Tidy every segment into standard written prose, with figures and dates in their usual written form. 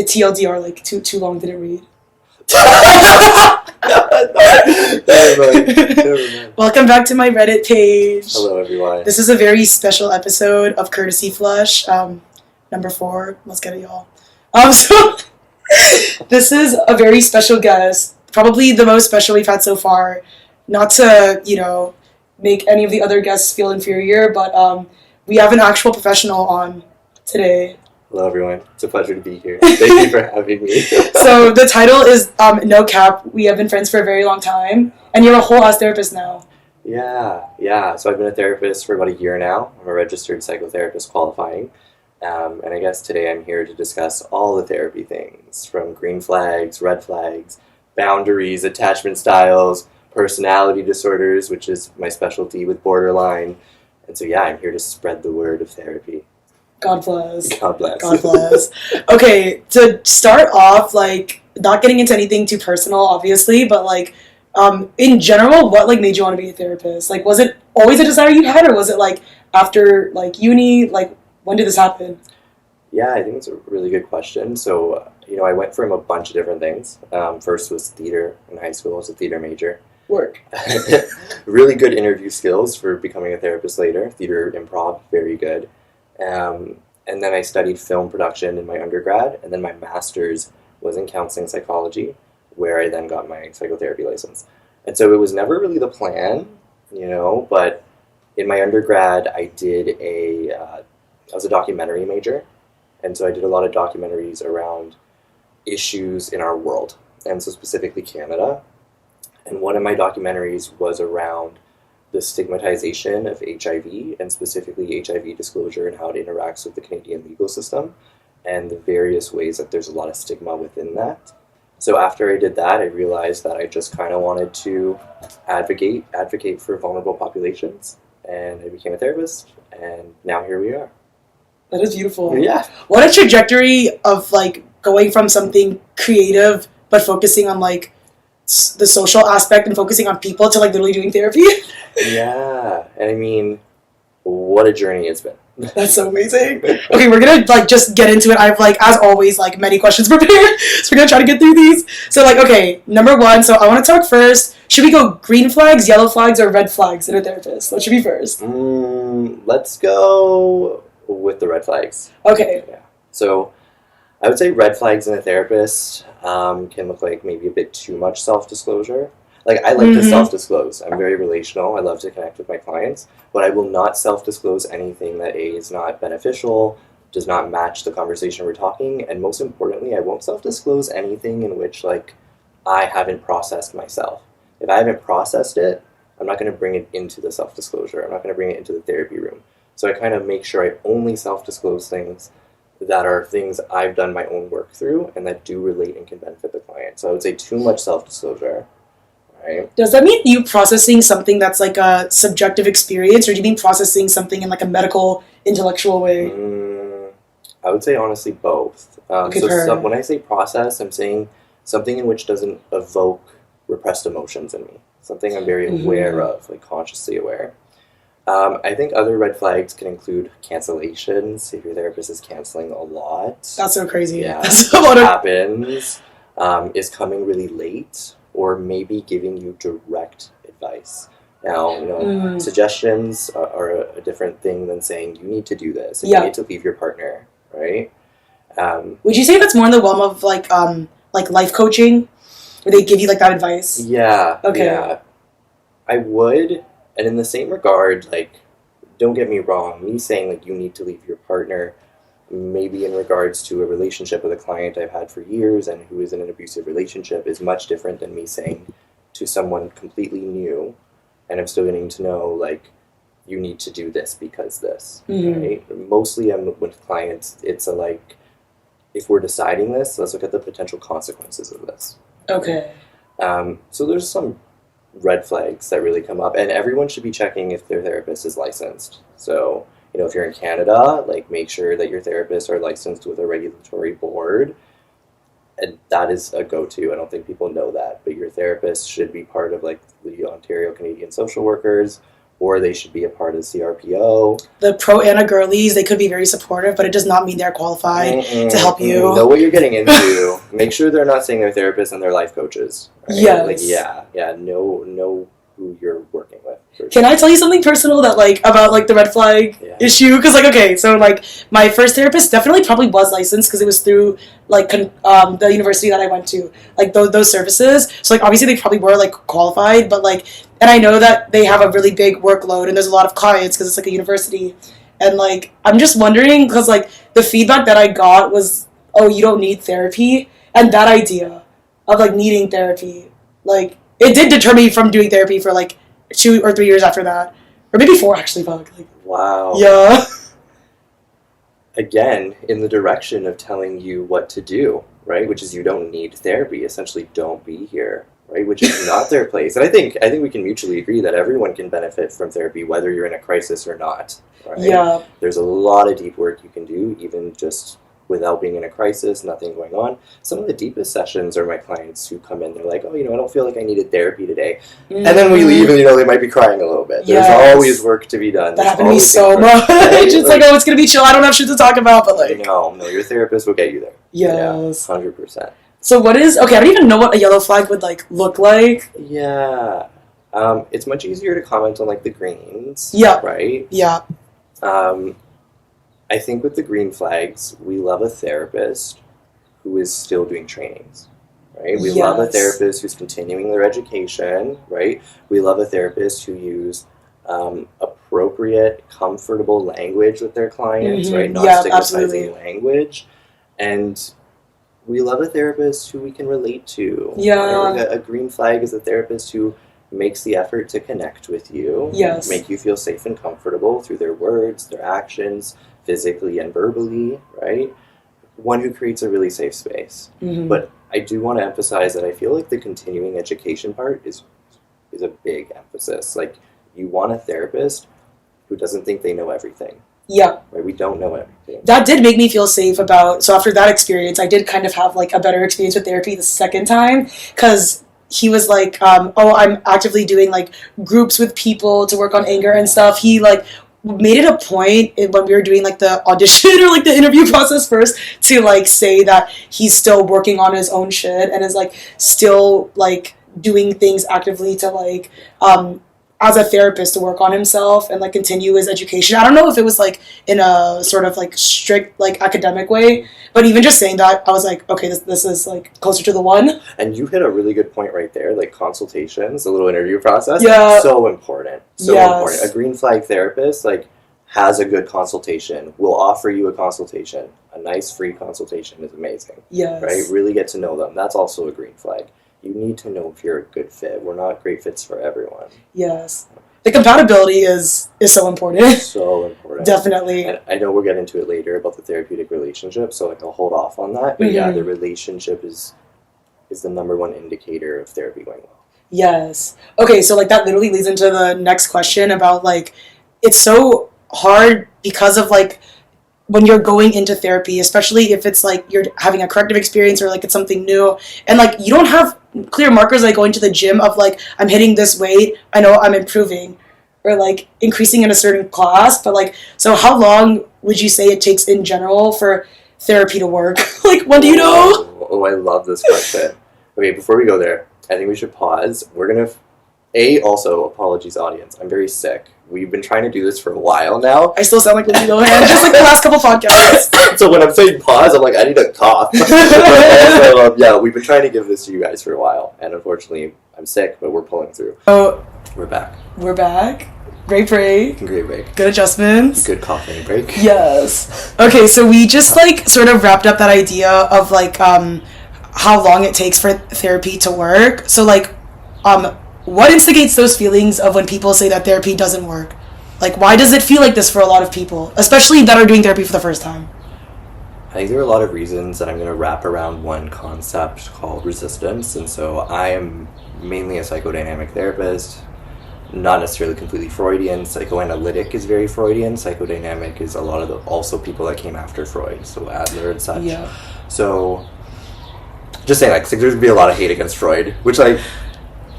TLDR, like too long, didn't read. Never mind. Welcome back to my Reddit page. Hello, everyone. This is a very special episode of Courtesy Flush, number 4. Let's get it, y'all. So this is a very special guest, probably the most special we've had so far. Not to, make any of the other guests feel inferior, but we have an actual professional on today. Hello, everyone. It's a pleasure to be here. Thank you for having me. So the title is No Cap. We have been friends for a very long time, and you're a whole-ass therapist now. Yeah. So I've been a therapist for about a year now. I'm a registered psychotherapist qualifying. And I guess today I'm here to discuss all the therapy things, from green flags, red flags, boundaries, attachment styles, personality disorders, which is my specialty with borderline. And so, yeah, I'm here to spread the word of therapy. God bless. God bless. God bless. Okay, to start off, not getting into anything too personal, obviously, but, in general, what, made you want to be a therapist? Was it always a desire you had, or was it, after, uni? When did this happen? Yeah, I think it's a really good question. So, I went from a bunch of different things. First was theater in high school. I was a theater major. Work. Really good interview skills for becoming a therapist later. Theater, improv, very good. And then I studied film production in my undergrad, and then my master's was in counseling psychology, where I then got my psychotherapy license. And so it was never really the plan, but in my undergrad I was a documentary major, and so I did a lot of documentaries around issues in our world, and so specifically Canada. And one of my documentaries was around the stigmatization of HIV, and specifically HIV disclosure and how it interacts with the Canadian legal system, and the various ways that there's a lot of stigma within that. So after I did that, I realized that I just kind of wanted to advocate for vulnerable populations, and I became a therapist, and now here we are. That is beautiful. Yeah. What a trajectory of, going from something creative, but focusing on, the social aspect and focusing on people to, literally doing therapy. Yeah. And I mean, what a journey it's been. That's so amazing. Okay, we're gonna just get into it. I've as always many questions prepared, so we're gonna try to get through these. So okay, number 1. So I want to talk first. Should we go green flags, yellow flags, or red flags in a therapist? What should be first? Let's go with the red flags. Okay. Yeah. So I would say red flags in a therapist can look like maybe a bit too much self-disclosure. I like to self-disclose. I'm very relational. I love to connect with my clients, but I will not self-disclose anything that is not beneficial, does not match the conversation we're talking, and most importantly, I won't self-disclose anything in which I haven't processed myself. If I haven't processed it, I'm not going to bring it into the self-disclosure. I'm not going to bring it into the therapy room. So I kind of make sure I only self-disclose things that are things I've done my own work through and that do relate and can benefit the client. So I would say too much self-disclosure. Right. Does that mean you processing something that's a subjective experience, or do you mean processing something in a medical, intellectual way? I would say honestly both. When I say process, I'm saying something in which doesn't evoke repressed emotions in me. Something I'm very aware of, consciously aware. I think other red flags can include cancellations. If your therapist is canceling a lot. That's so crazy. Yeah. That's what happens is coming really late, or maybe giving you direct advice. Now, suggestions are a different thing than saying you need to do this, and you need to leave your partner, right? Would you say that's more in the realm of life coaching, where they give you that advice? Yeah. Okay. Yeah. I would, and in the same regard, don't get me wrong, me saying you need to leave your partner, maybe in regards to a relationship with a client I've had for years and who is in an abusive relationship, is much different than me saying to someone completely new, and I'm still getting to know, you need to do this because this, right? Mostly with clients, it's if we're deciding this, let's look at the potential consequences of this. Okay. So there's some red flags that really come up, and everyone should be checking if their therapist is licensed. So, if you're in Canada, make sure that your therapists are licensed with a regulatory board, and that is a go-to. I don't think people know that, but your therapist should be part of the Ontario Canadian Social Workers, or they should be a part of CRPO. The pro Anna girlies, they could be very supportive, but it does not mean they're qualified to help you. Know what you're getting into. Make sure they're not saying they're therapists and they're life coaches. Right? Yes. Know who you're working with. Can I tell you something personal that, like, about, like, the red flag issue? Because, like, okay, so, like, my first therapist definitely probably was licensed because it was through, like, the university that I went to, like, those services. So, like, obviously they probably were, like, qualified, but, like, and I know that they have a really big workload and there's a lot of clients because it's, like, a university. And, like, I'm just wondering because, like, the feedback that I got was, oh, you don't need therapy. And that idea of, like, needing therapy, like, it did deter me from doing therapy for, like, 2 or 3 years after that. Or maybe 4, actually, fuck. Like, wow. Yeah. Again, in the direction of telling you what to do, right? Which is you don't need therapy. Essentially, don't be here, right? Which is not their place. And I think we can mutually agree that everyone can benefit from therapy, whether you're in a crisis or not, right? Yeah. There's a lot of deep work you can do, even just without being in a crisis, nothing going on. Some of the deepest sessions are my clients who come in, they're like, oh, I don't feel like I needed therapy today. And then we leave and, they might be crying a little bit. Yes. There's always work to be done. That happened to me so much. It's like, oh, it's going to be chill. I don't have shit to talk about, but like... No, your therapist will get you there. Yes. Yeah, 100%. So what is... Okay, I don't even know what a yellow flag would, like, look like. Yeah. It's much easier to comment on, like, the greens. Yeah. Right? Yeah. I think with the green flags, we love a therapist who is still doing trainings, right? We love a therapist who's continuing their education, right? We love a therapist who use appropriate, comfortable language with their clients, right? Not stigmatizing language. And we love a therapist who we can relate to. Yeah. Right? Like a green flag is a therapist who makes the effort to connect with you, make you feel safe and comfortable through their words, their actions, physically and verbally, right? One who creates a really safe space. But I do want to emphasize that I feel like the continuing education part is a big emphasis. Like, you want a therapist who doesn't think they know everything. Yeah. Right? We don't know everything. That did make me feel safe about... So after that experience, I did kind of have, like, a better experience with therapy the second time, because he was like, oh, I'm actively doing, like, groups with people to work on anger and stuff. He, like, made it a point when we were doing, like, the audition or, like, the interview process first to, like, say that he's still working on his own shit and is, like, still, like, doing things actively to, like, as a therapist to work on himself and, like, continue his education. I don't know if it was, like, in a sort of, like, strict, like, academic way, but even just saying that, I was like, okay, this is, like, closer to the one. And you hit a really good point right there, like, consultations, the little interview process. Yeah. So important. So important. A green flag therapist, like, has a good consultation, will offer you a consultation. A nice free consultation is amazing. Yes. Right? Really get to know them. That's also a green flag. You need to know if you're a good fit. We're not great fits for everyone. Yes. The compatibility is so important. So important. Definitely. And I know we'll get into it later about the therapeutic relationship, so, like, I'll hold off on that. But yeah, the relationship is the number one indicator of therapy going well. Yes. Okay, so, like, that literally leads into the next question about, like, it's so hard because of, like, when you're going into therapy, especially if it's, like, you're having a corrective experience or, like, it's something new, and, like, you don't have clear markers, like, going to the gym of, like, I'm hitting this weight, I know I'm improving, or, like, increasing in a certain class, but, like, so how long would you say it takes in general for therapy to work? Like, when do you know? Oh, I love this question. Okay, before we go there, I think we should pause. We're gonna... also, apologies, audience. I'm very sick. We've been trying to do this for a while now. I still sound like Lindsay Lohan, just like the last couple podcasts. So when I'm saying pause, I'm like, I need to cough. But also, we've been trying to give this to you guys for a while. And unfortunately, I'm sick, but we're pulling through. Oh. We're back. We're back. Great break. Great break. Good adjustments. Good coughing break. Yes. Okay, so we just, like, sort of wrapped up that idea of, like, how long it takes for therapy to work. So, like, what instigates those feelings of when people say that therapy doesn't work? Like, why does it feel like this for a lot of people, especially that are doing therapy for the first time? I think there are a lot of reasons that I'm going to wrap around one concept called resistance. And so I am mainly a psychodynamic therapist, not necessarily completely Freudian. Psychoanalytic is very Freudian. Psychodynamic is a lot of the also people that came after Freud, so Adler and such. Yeah. So, just saying, like, there's going to be a lot of hate against Freud, which, like,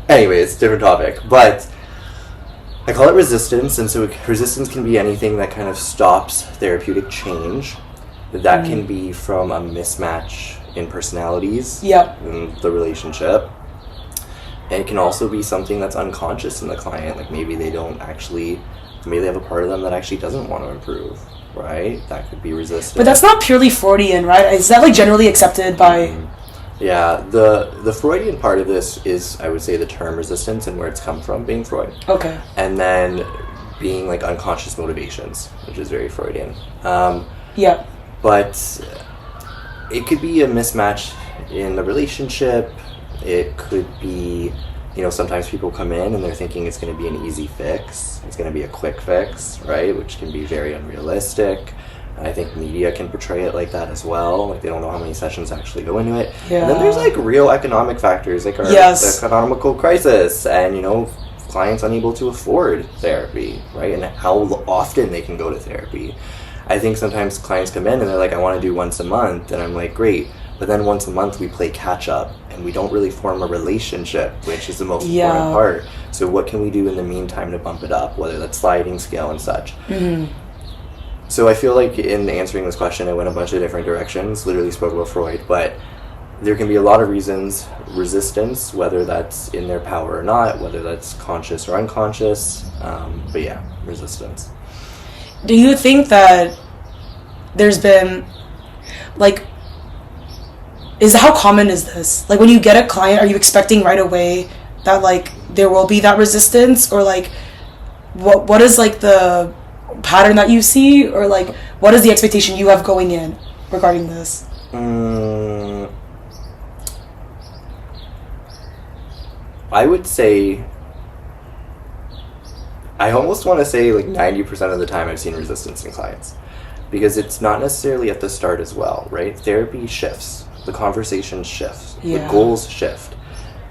anyways, different topic. But I call it resistance, and so resistance can be anything that kind of stops therapeutic change. That can be from a mismatch in personalities in the relationship. And it can also be something that's unconscious in the client, like maybe they have a part of them that actually doesn't want to improve, right? That could be resistance. But that's not purely Freudian, right? Is that like generally accepted by... Yeah, the Freudian part of this is, I would say, the term resistance and where it's come from, being Freud. Okay. And then being like unconscious motivations, which is very Freudian. But it could be a mismatch in the relationship. It could be, sometimes people come in and they're thinking it's going to be an easy fix. It's going to be a quick fix, right? Which can be very unrealistic. I think media can portray it like that as well. Like they don't know how many sessions actually go into it. Yeah. And then there's like real economic factors, like our economical crisis, and clients unable to afford therapy, right? And how often they can go to therapy. I think sometimes clients come in and they're like, I want to do once a month, and I'm like, great. But then once a month we play catch up, and we don't really form a relationship, which is the most important part. So what can we do in the meantime to bump it up, whether that's sliding scale and such? So I feel like in answering this question, I went a bunch of different directions, literally spoke about Freud, but there can be a lot of reasons, resistance, whether that's in their power or not, whether that's conscious or unconscious, but yeah, resistance. Do you think that there's been, like, how common is this? Like, when you get a client, are you expecting right away that, like, there will be that resistance? Or, like, what is, like, the pattern that you see? Or, like, what is the expectation you have going in regarding this? I would say, I almost want to say like 90% of the time I've seen resistance in clients, because it's not necessarily at the start as well, right? Therapy shifts, the conversation shifts, the goals shift.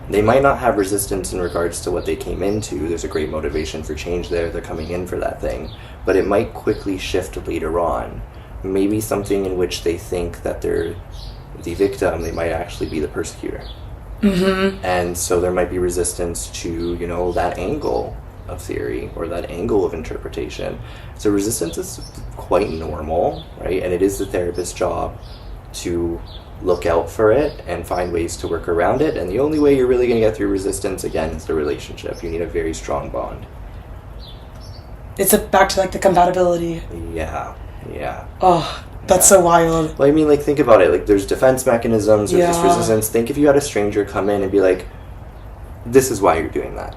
They might not have resistance in regards to what they came into. There's a great motivation for change there. They're coming in for that thing. But it might quickly shift later on. Maybe something in which they think that they're the victim, they might actually be the persecutor. And so there might be resistance to, that angle of theory or that angle of interpretation. So resistance is quite normal, right? And it is the therapist's job to look out for it and find ways to work around it. And the only way you're really going to get through resistance, again, is the relationship. You need a very strong bond. It's back to, like, the compatibility. Yeah. Oh, that's so wild. Well, I mean, like, think about it. Like, there's defense mechanisms, there's this resistance. Think if you had a stranger come in and be like, this is why you're doing that.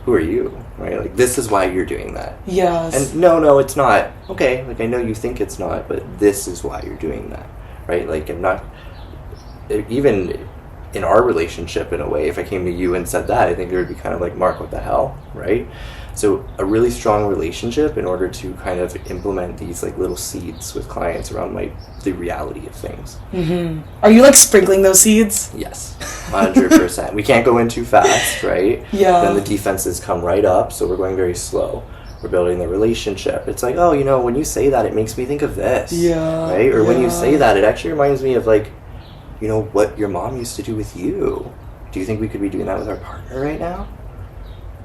Who are you? Right? Like, this is why you're doing that. Yes. And no, it's not. Okay, like, I know you think it's not, but this is why you're doing that. Right? Like, I'm not... Even in our relationship, in a way, if I came to you and said that, I think it would be kind of like, Mark, what the hell? Right? So a really strong relationship in order to kind of implement these like little seeds with clients around like the reality of things. Are you like sprinkling those seeds? Yes, 100%. We can't go in too fast, right? Yeah. Then the defenses come right up, so we're going very slow. We're building the relationship. It's like, oh, when you say that, it makes me think of this. Yeah. Right? Or when you say that, it actually reminds me of like, what your mom used to do with you. Do you think we could be doing that with our partner right now?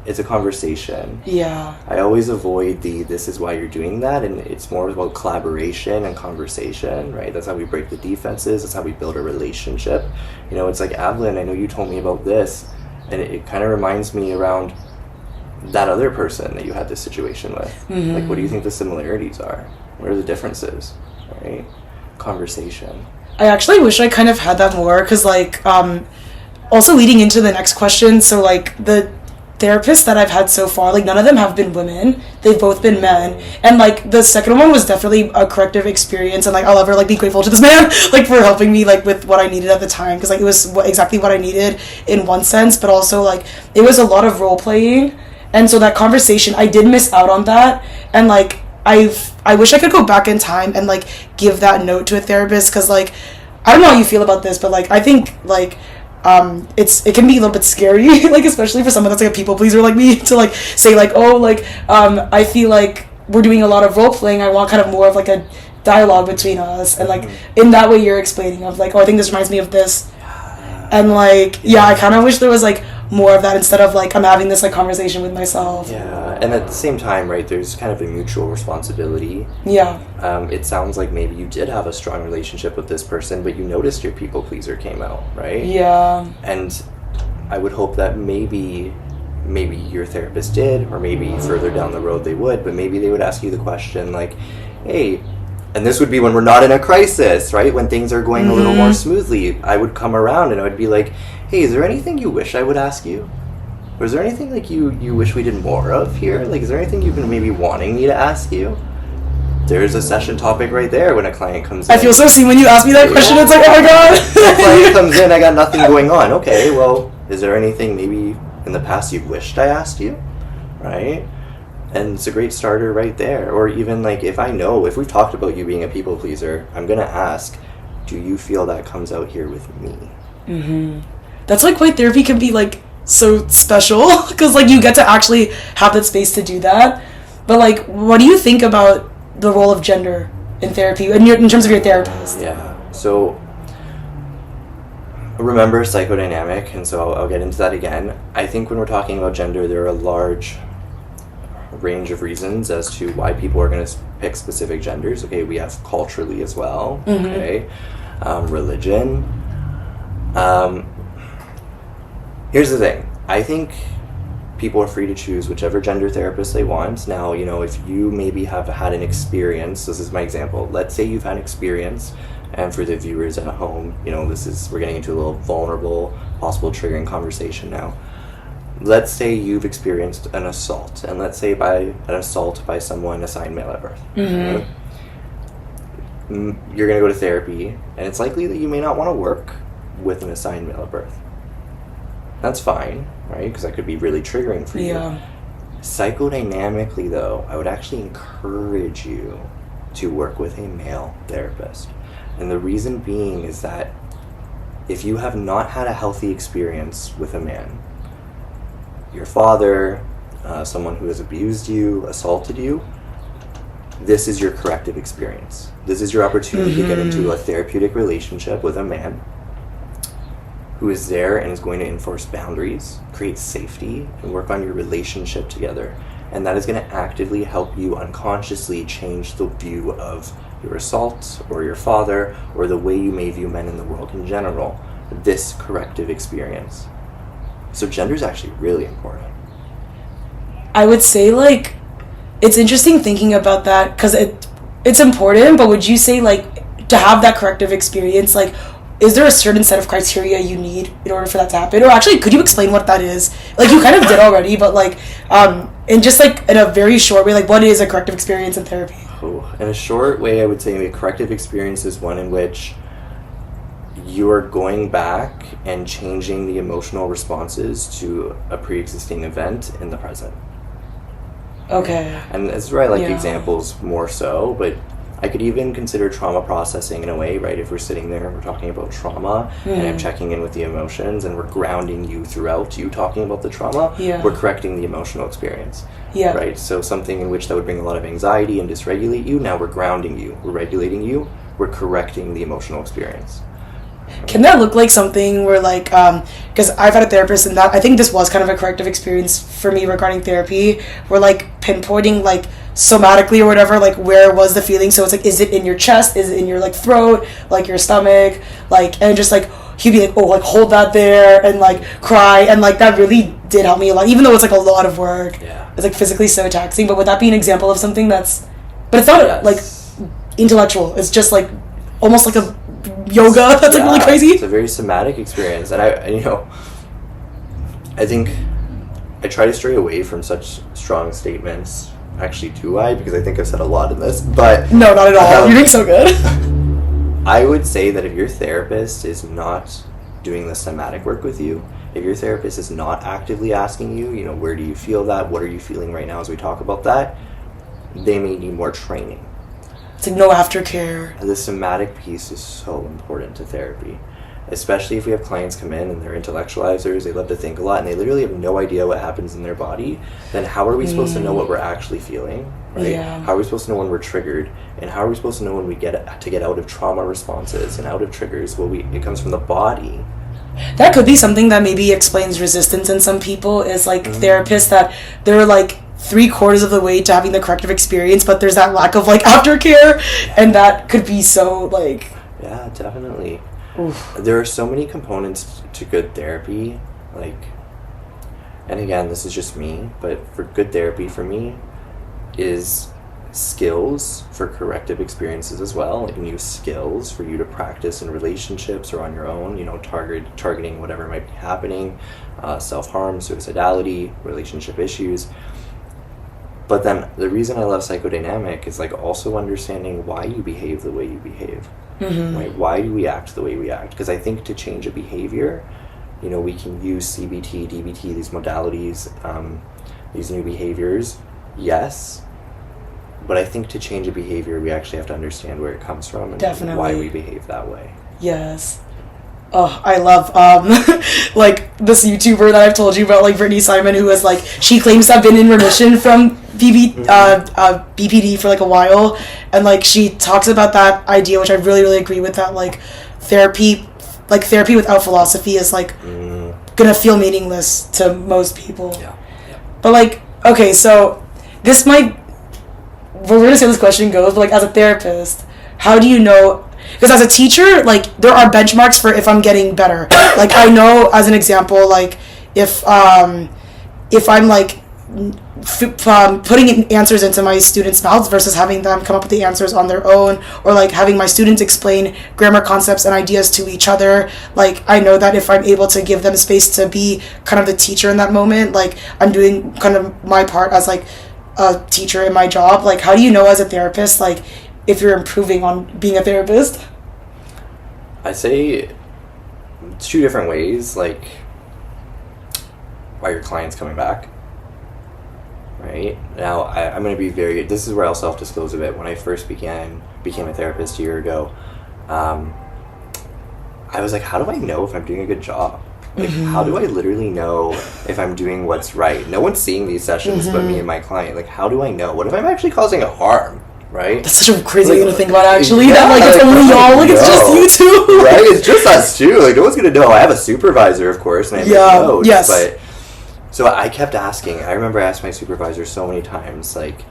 It's a conversation. Yeah. I always avoid this is why you're doing that, and it's more about collaboration and conversation, right? That's how we break the defenses. That's how we build a relationship. It's like, Avalyn, I know you told me about this, and it kind of reminds me around that other person that you had this situation with. Like, what do you think the similarities are? What are the differences, right? Conversation. I actually wish I kind of had that more, because, like, also leading into the next question, so, like, the therapists that I've had so far, like, none of them have been women. They've both been men. And, like, the second one was definitely a corrective experience, and, like, I'll ever, like, be grateful to this man, like, for helping me, like, with what I needed at the time, because, like, it was exactly what I needed in one sense, but also, like, it was a lot of role-playing, and so that conversation, I did miss out on that, and, like, I wish I could go back in time and, like, give that note to a therapist, because, like, I don't know how you feel about this, but, like, I think, like, it can be a little bit scary, like, especially for someone that's like a people pleaser like me, to like say like, oh, like, I feel like we're doing a lot of role playing. I want kind of more of like a dialogue between us, and like in that way you're explaining of like, oh, I think this reminds me of this, and like I kind of wish there was like more of that instead of like I'm having this like conversation with myself. Yeah, and at the same time, right, there's kind of a mutual responsibility. Yeah. It sounds like maybe you did have a strong relationship with this person, but you noticed your people pleaser came out, right? Yeah. And I would hope that maybe your therapist did, or maybe further down the road they would, but maybe they would ask you the question like, hey, and this would be when we're not in a crisis, right? When things are going a little more smoothly, I would come around and I would be like, hey, is there anything you wish I would ask you? Or is there anything like you wish we did more of here? Like, is there anything you've been maybe wanting me to ask you? There's a session topic right there when a client comes in. I feel so seen when you ask me that question. It's like, oh my god. A client comes in, I got nothing going on. Okay, well, is there anything maybe in the past you've wished I asked you? Right? And it's a great starter right there. Or even like if we've talked about you being a people pleaser, I'm going to ask, do you feel that comes out here with me? Mm-hmm. That's like why therapy can be like so special, because like you get to actually have that space to do that. But like, what do you think about the role of gender in therapy in terms of your therapist? Yeah. So remember psychodynamic, and so I'll get into that again. I think when we're talking about gender, there are a large range of reasons as to why people are going to pick specific genders. Okay, we have culturally as well. Mm-hmm. Okay, religion. Here's the thing. I think people are free to choose whichever gender therapist they want. Now, if you maybe have had an experience, this is my example. Let's say you've had an experience, and for the viewers at home, we're getting into a little vulnerable, possible triggering conversation now. Let's say you've experienced an assault, and let's say by an assault by someone assigned male at birth. Mm-hmm. Right? You're going to go to therapy, and it's likely that you may not want to work with an assigned male at birth. That's fine, right? Because that could be really triggering for you. Yeah. Psychodynamically, though, I would actually encourage you to work with a male therapist. And the reason being is that if you have not had a healthy experience with a man, your father, someone who has abused you, assaulted you, this is your corrective experience. This is your opportunity to get into a therapeutic relationship with a man who is there and is going to enforce boundaries, create safety, and work on your relationship together. And that is going to actively help you unconsciously change the view of your assault or your father or the way you may view men in the world in general. This corrective experience. So gender is actually really important. I would say like it's interesting thinking about that because it's important, but would you say like to have that corrective experience, like is there a certain set of criteria you need in order for that to happen? Or actually, could you explain what that is? Like you kind of did already, but like in just like in a very short way, like what is a corrective experience in therapy? Oh, in a short way, I would say a corrective experience is one in which you are going back and changing the emotional responses to a pre-existing event in the present. Okay. And that's where I like examples more so, but I could even consider trauma processing in a way, right? If we're sitting there and we're talking about trauma and I'm checking in with the emotions and we're grounding you throughout you talking about the trauma, we're correcting the emotional experience. Yeah. Right? So something in which that would bring a lot of anxiety and dysregulate you, now we're grounding you, we're regulating you, we're correcting the emotional experience. Can that look like something where like because I've had a therapist and that I think this was kind of a corrective experience for me regarding therapy, where like pinpointing like somatically or whatever, like where was the feeling, so it's like is it in your chest, is it in your like throat, like your stomach, like, and just like he'd be like, oh, like hold that there and like cry, and like that really did help me a lot, even though it's like a lot of work. It's like physically so taxing. But would that be an example of something that's, but it's not like intellectual, it's just like almost like a yoga that's like really crazy? It's a very somatic experience, and I think I try to stray away from such strong statements. Actually, do I? Because I think I've said a lot in this, but no, not at all. You're doing so good. I would say that if your therapist is not doing the somatic work with you, if your therapist is not actively asking you, where do you feel that? What are you feeling right now as we talk about that? They may need more training. It's like no aftercare. The somatic piece is so important to therapy, especially if we have clients come in and they're intellectualizers, they love to think a lot, and they literally have no idea what happens in their body. Then how are we supposed to know what we're actually feeling, right? How are we supposed to know when we're triggered, and how are we supposed to know when we get out of trauma responses and out of triggers? Well, it comes from the body, That could be something that maybe explains resistance in some people, is like therapists that they're like 3/4 of the way to having the corrective experience, but there's that lack of like aftercare, and that could be so like... Yeah, definitely. Oof. There are so many components to good therapy, like, and again, this is just me, but for good therapy for me is skills for corrective experiences as well, like new skills for you to practice in relationships or on your own, you know, targeting whatever might be happening, self-harm, suicidality, relationship issues. But then the reason I love psychodynamic is like also understanding why you behave the way you behave. Right? Why do we act the way we act? Because I think to change a behavior, you know, we can use CBT, DBT, these modalities, these new behaviors, yes. But I think to change a behavior, we actually have to understand where it comes from and why we behave that way. Yes. Oh, I love, like, this YouTuber that I've told you about, like, Brittany Simon, who has, like, she claims to have been in remission from BPD for, like, a while, and, like, she talks about that idea, which I really, really agree with, that, like, therapy without philosophy is, like, gonna feel meaningless to most people. Yeah. But, like, okay, so, this might, we're gonna see how this question goes, but, like, as a therapist, how do you know... Because as a teacher, like, there are benchmarks for if I'm getting better. Like, I know, as an example, like, if I'm, like, putting answers into my students' mouths versus having them come up with the answers on their own, or, like, having my students explain grammar concepts and ideas to each other, like, I know that if I'm able to give them space to be kind of the teacher in that moment, like, I'm doing kind of my part as, like, a teacher in my job. Like, how do you know as a therapist, like, if you're improving on being a therapist? I say two different ways, like, why your client's coming back, right? Now, I'm going to be this is where I'll self-disclose a bit. When I first became a therapist a year ago, I was like, how do I know if I'm doing a good job? Like, how do I literally know if I'm doing what's right? No one's seeing these sessions but me and my client. Like, how do I know? What if I'm actually causing a harm? Right? That's such a crazy thing to think about, actually. Yeah, that, like, it's only y'all, like, it's just you two. Right? It's just us two. Like, no one's gonna know. I have a supervisor, of course, and I have notes. Yes. But, so I kept asking. I remember asking my supervisor so many times, like,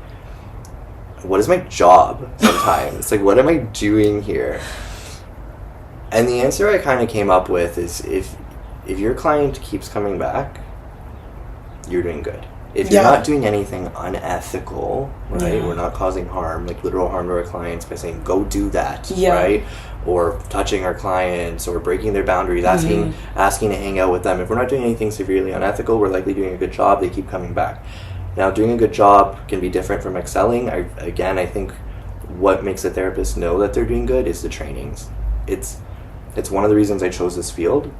what is my job sometimes? Like, what am I doing here? And the answer I kind of came up with is if your client keeps coming back, you're doing good. If you're not doing anything unethical, right? We're not causing harm, like literal harm to our clients by saying, go do that, right? Or touching our clients or breaking their boundaries, asking to hang out with them. If we're not doing anything severely unethical, we're likely doing a good job. They keep coming back. Now, doing a good job can be different from excelling. I think what makes a therapist know that they're doing good is the trainings. It's one of the reasons I chose this field.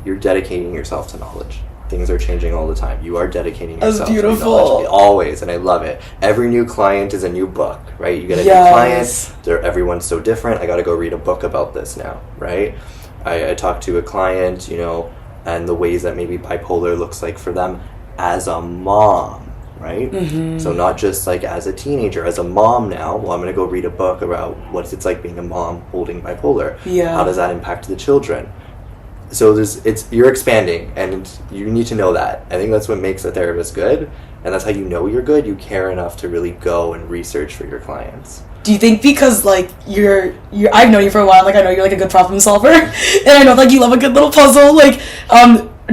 You're dedicating yourself to knowledge. Things are changing all the time. You are dedicating yourself to knowledge. Always, and I love it. Every new client is a new book, right? You get a new client. Everyone's so different. I got to go read a book about this now, right? I talked to a client, you know, and the ways that maybe bipolar looks like for them as a mom, right? So not just like as a teenager, as a mom now. Well, I'm going to go read a book about what it's like being a mom holding bipolar. How does that impact the children? So you're expanding, and you need to know that. I think that's what makes a therapist good, and that's how you know you're good. You care enough to really go and research for your clients. Do you think because, like, I've known you for a while, like, I know you're, like, a good problem solver, and I know, like, you love a good little puzzle, like,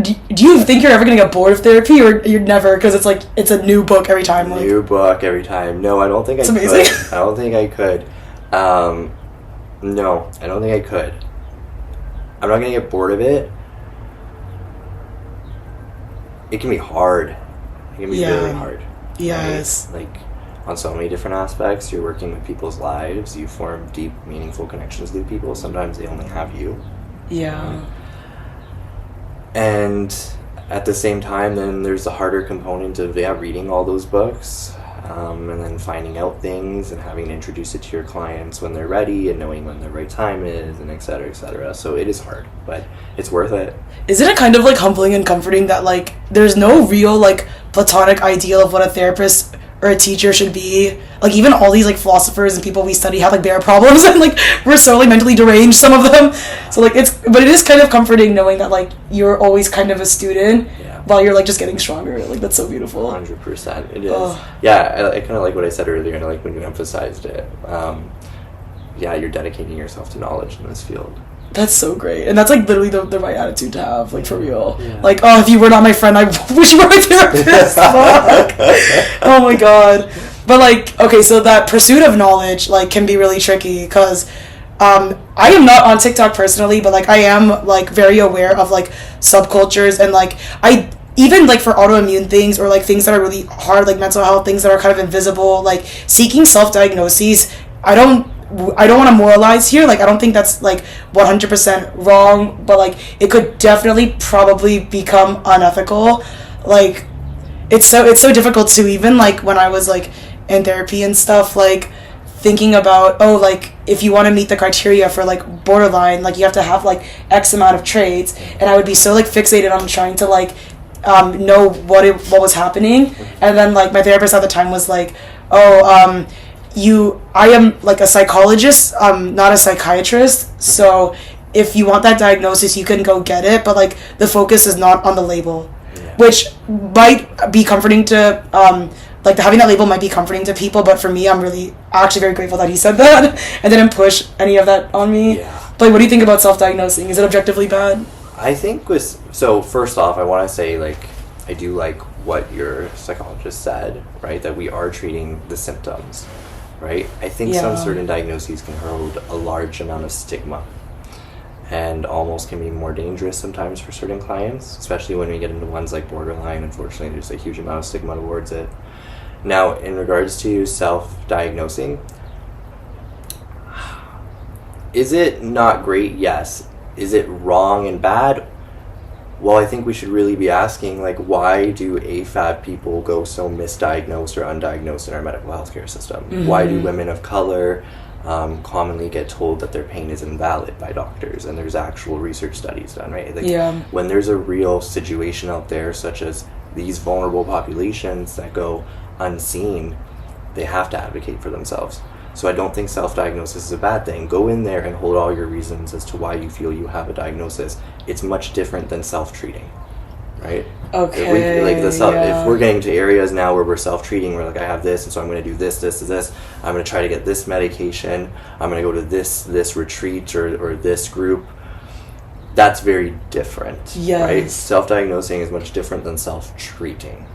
do you think you're ever going to get bored of therapy, or you're never, because it's, like, it's a new book every time? Like... New book every time. No, I don't think I could. It's amazing. I don't think I could. No, I don't think I could. I'm not going to get bored of it. It can be hard. It can be really hard. Yes. Right? Like, on so many different aspects, you're working with people's lives. You form deep, meaningful connections with people. Sometimes they only have you. Yeah. And at the same time, then there's the harder component of, reading all those books. And then finding out things and having to introduce it to your clients when they're ready and knowing when the right time is, and et cetera, et cetera. So it is hard, but it's worth it. Isn't it kind of, like, humbling and comforting that, like, there's no real, like, platonic ideal of what a therapist or a teacher should be. Like, even all these, like, philosophers and people we study have, like, their problems, and, like, we're so, like, mentally deranged, some of them. So, like, but it is kind of comforting knowing that, like, you're always kind of a student while you're, like, just getting stronger. Like, that's so beautiful. 100%. It is. Yeah, I kind of like what I said earlier, and I like when you emphasized it. Yeah, you're dedicating yourself to knowledge in this field. That's so great. And that's, like, literally the right attitude to have, like, for real. Yeah. Like, oh, if you were not my friend, I wish you were my therapist. Fuck. Oh, my God. But, like, okay, so that pursuit of knowledge, like, can be really tricky, because I am not on TikTok personally, but, like, I am, like, very aware of, like, subcultures, and, like, even, like, for autoimmune things, or, like, things that are really hard, like, mental health, things that are kind of invisible, like, seeking self-diagnoses, I don't want to moralize here. Like, I don't think that's, like, 100% wrong, but, like, it could definitely probably become unethical. Like, it's so difficult to, even, like, when I was, like, in therapy and stuff, like, thinking about, oh, like, if you want to meet the criteria for, like, borderline, like, you have to have, like, X amount of traits, and I would be so, like, fixated on trying to, like, know what was happening, and then, like, my therapist at the time was like, oh, I am, like, a psychologist, not a psychiatrist, so if you want that diagnosis, you can go get it, but, like, the focus is not on the label, which might be comforting to, like, having that label might be comforting to people, but for me, I'm actually very grateful that he said that, and didn't push any of that on me. But, like, what do you think about self-diagnosing? Is it objectively bad? I think so first off, I want to say, like, I do like what your psychologist said, right, that we are treating the symptoms. Right? I think some certain diagnoses can hold a large amount of stigma, and almost can be more dangerous sometimes for certain clients, especially when we get into ones like borderline. Unfortunately, there's a huge amount of stigma towards it. Now, in regards to self-diagnosing, is it not great? Yes. Is it wrong and bad? Well, I think we should really be asking, like, why do AFAB people go so misdiagnosed or undiagnosed in our medical healthcare system? Mm-hmm. Why do women of color commonly get told that their pain is invalid by doctors, and there's actual research studies done, right? Like, when there's a real situation out there, such as these vulnerable populations that go unseen, they have to advocate for themselves. So I don't think self-diagnosis is a bad thing. Go in there and hold all your reasons as to why you feel you have a diagnosis. It's much different than self-treating, right? Okay. If we're getting to areas now where we're self-treating, we're like, I have this, and so I'm going to do this. I'm going to try to get this medication. I'm going to go to this retreat or this group. That's very different, right? Self-diagnosing is much different than self-treating.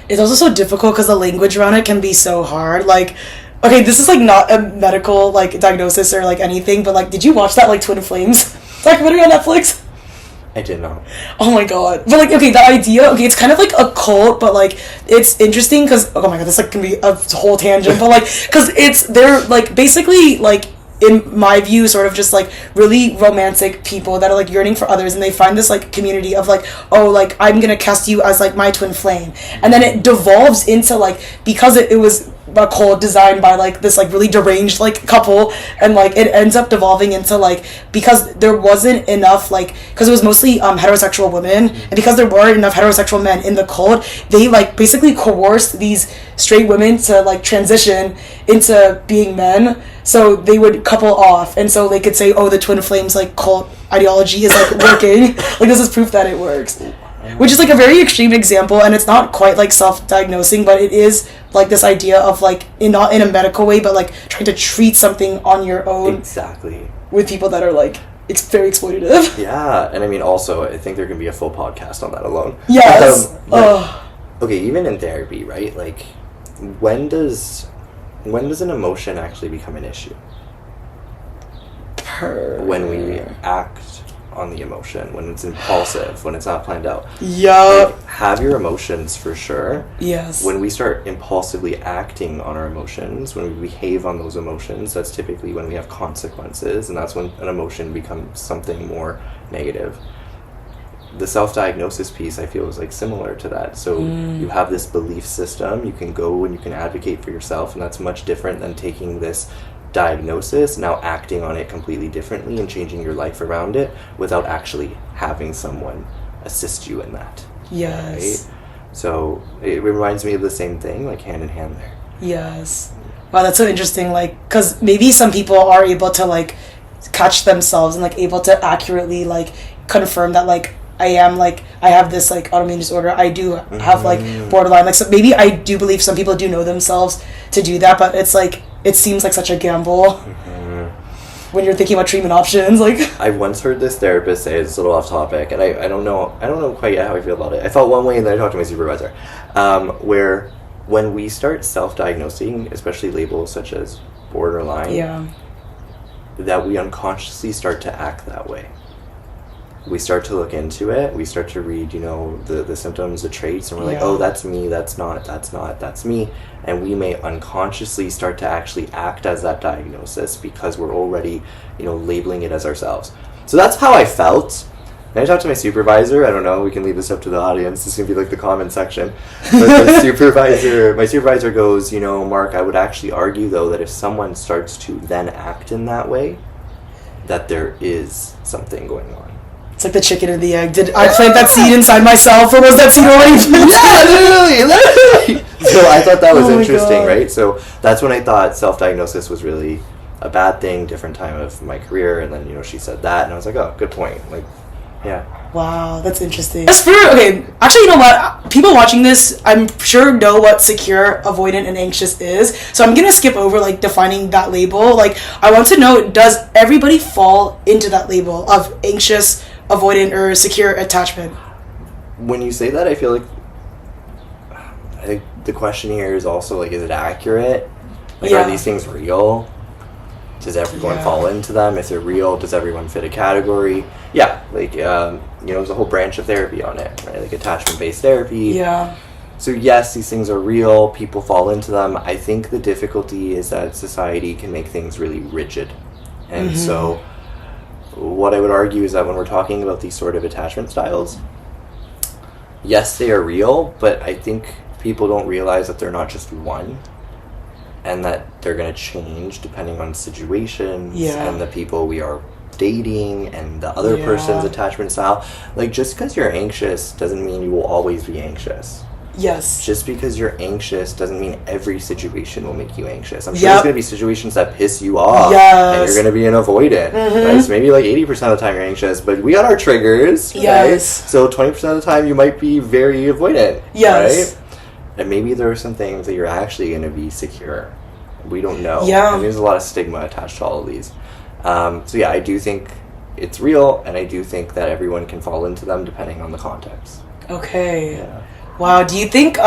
It's also so difficult because the language around it can be so hard. Like, okay, this is, like, not a medical, like, diagnosis or, like, anything, but, like, did you watch that, like, Twin Flames documentary on Netflix? I did not. Oh my God. But, like, okay, the idea, okay, it's kind of like a cult, but, like, it's interesting because, oh my God, this, like, can be a whole tangent, but, like, because they're, like, basically, like, in my view, sort of just, like, really romantic people that are, like, yearning for others, and they find this, like, community of, like, oh, like, I'm gonna cast you as, like, my twin flame, and then it devolves into, like, because it was a cult designed by, like, this, like, really deranged, like, couple, and, like, it ends up devolving into, like, because there wasn't enough, like, because it was mostly heterosexual women, and because there weren't enough heterosexual men in the cult, they, like, basically coerced these straight women to, like, transition into being men, so they would couple off, and so they could say, oh, the twin flames, like, cult ideology is, like, working. Like, this is proof that it works. Which is, like, a very extreme example, and it's not quite, like, self-diagnosing, but it is, like, this idea of, like, not in a medical way, but, like, trying to treat something on your own. Exactly. With people that are, like, very exploitative. Yeah, and I mean, also, I think there can be a full podcast on that alone. Yes. Okay, even in therapy, right? Like, when does an emotion actually become an issue? When we act on the emotion, when it's impulsive, when it's not planned out. Yup. Like, have your emotions for sure. Yes. When we start impulsively acting on our emotions, when we behave on those emotions, that's typically when we have consequences, and that's when an emotion becomes something more negative. The self-diagnosis piece, I feel, is, like, similar to that. So you have this belief system, you can go and you can advocate for yourself, and that's much different than taking this diagnosis, now acting on it completely differently and changing your life around it without actually having someone assist you in that. Yes. Right? So it reminds me of the same thing, like, hand in hand there. Yes. Wow, that's so interesting. Like, because maybe some people are able to like catch themselves and like able to accurately like confirm that like I have this like autoimmune disorder. I do have like borderline. Like, so maybe I do believe some people do know themselves to do that, but it's like it seems like such a gamble when you're thinking about treatment options. Like, I once heard this therapist say, it's a little off topic, and I don't know quite yet how I feel about it. I felt one way, and then I talked to my supervisor, where when we start self-diagnosing, especially labels such as borderline, that we unconsciously start to act that way. We start to look into it, we start to read, the symptoms, the traits, and we're like, oh, that's me, that's me. And we may unconsciously start to actually act as that diagnosis because we're already, labeling it as ourselves. So that's how I felt. And I talked to my supervisor. I don't know, we can leave this up to the audience. This is going to be like the comment section. But my supervisor goes, Mark, I would actually argue, though, that if someone starts to then act in that way, that there is something going on. It's like the chicken and the egg. Did I plant that seed inside myself, or was that seed already planted? Yeah, literally. So I thought that was interesting, right? So that's when I thought self-diagnosis was really a bad thing, different time of my career, and then, she said that, and I was like, oh, good point. Like, yeah. Wow, that's interesting. Actually, you know what? People watching this, I'm sure know what secure, avoidant, and anxious is. So I'm gonna skip over like defining that label. Like, I want to know, does everybody fall into that label of anxious, avoidant, or secure attachment? When you say that, I feel like I think the question here is also like, is it accurate? Like, are these things real? Does everyone fall into them? If they're real, does everyone fit a category? Yeah, like, there's a whole branch of therapy on it, right? Like attachment-based therapy. Yeah. So yes, these things are real. People fall into them. I think the difficulty is that society can make things really rigid. And so what I would argue is that when we're talking about these sort of attachment styles, yes, they are real, but I think people don't realize that they're not just one, and that they're going to change depending on situations and the people we are dating and the other person's attachment style. Like, just because you're anxious doesn't mean you will always be anxious. Yes. Just because you're anxious doesn't mean every situation will make you anxious. I'm sure there's going to be situations that piss you off, and you're going to be an avoidant. Right? So maybe like 80% of the time you're anxious, but we got our triggers. Yes. Right? So 20% of the time you might be very avoidant. Yes. Right? And maybe there are some things that you're actually going to be secure. We don't know. Yeah. And there's a lot of stigma attached to all of these. So yeah, I do think it's real, and I do think that everyone can fall into them depending on the context. Okay. Yeah. Wow. Do you think,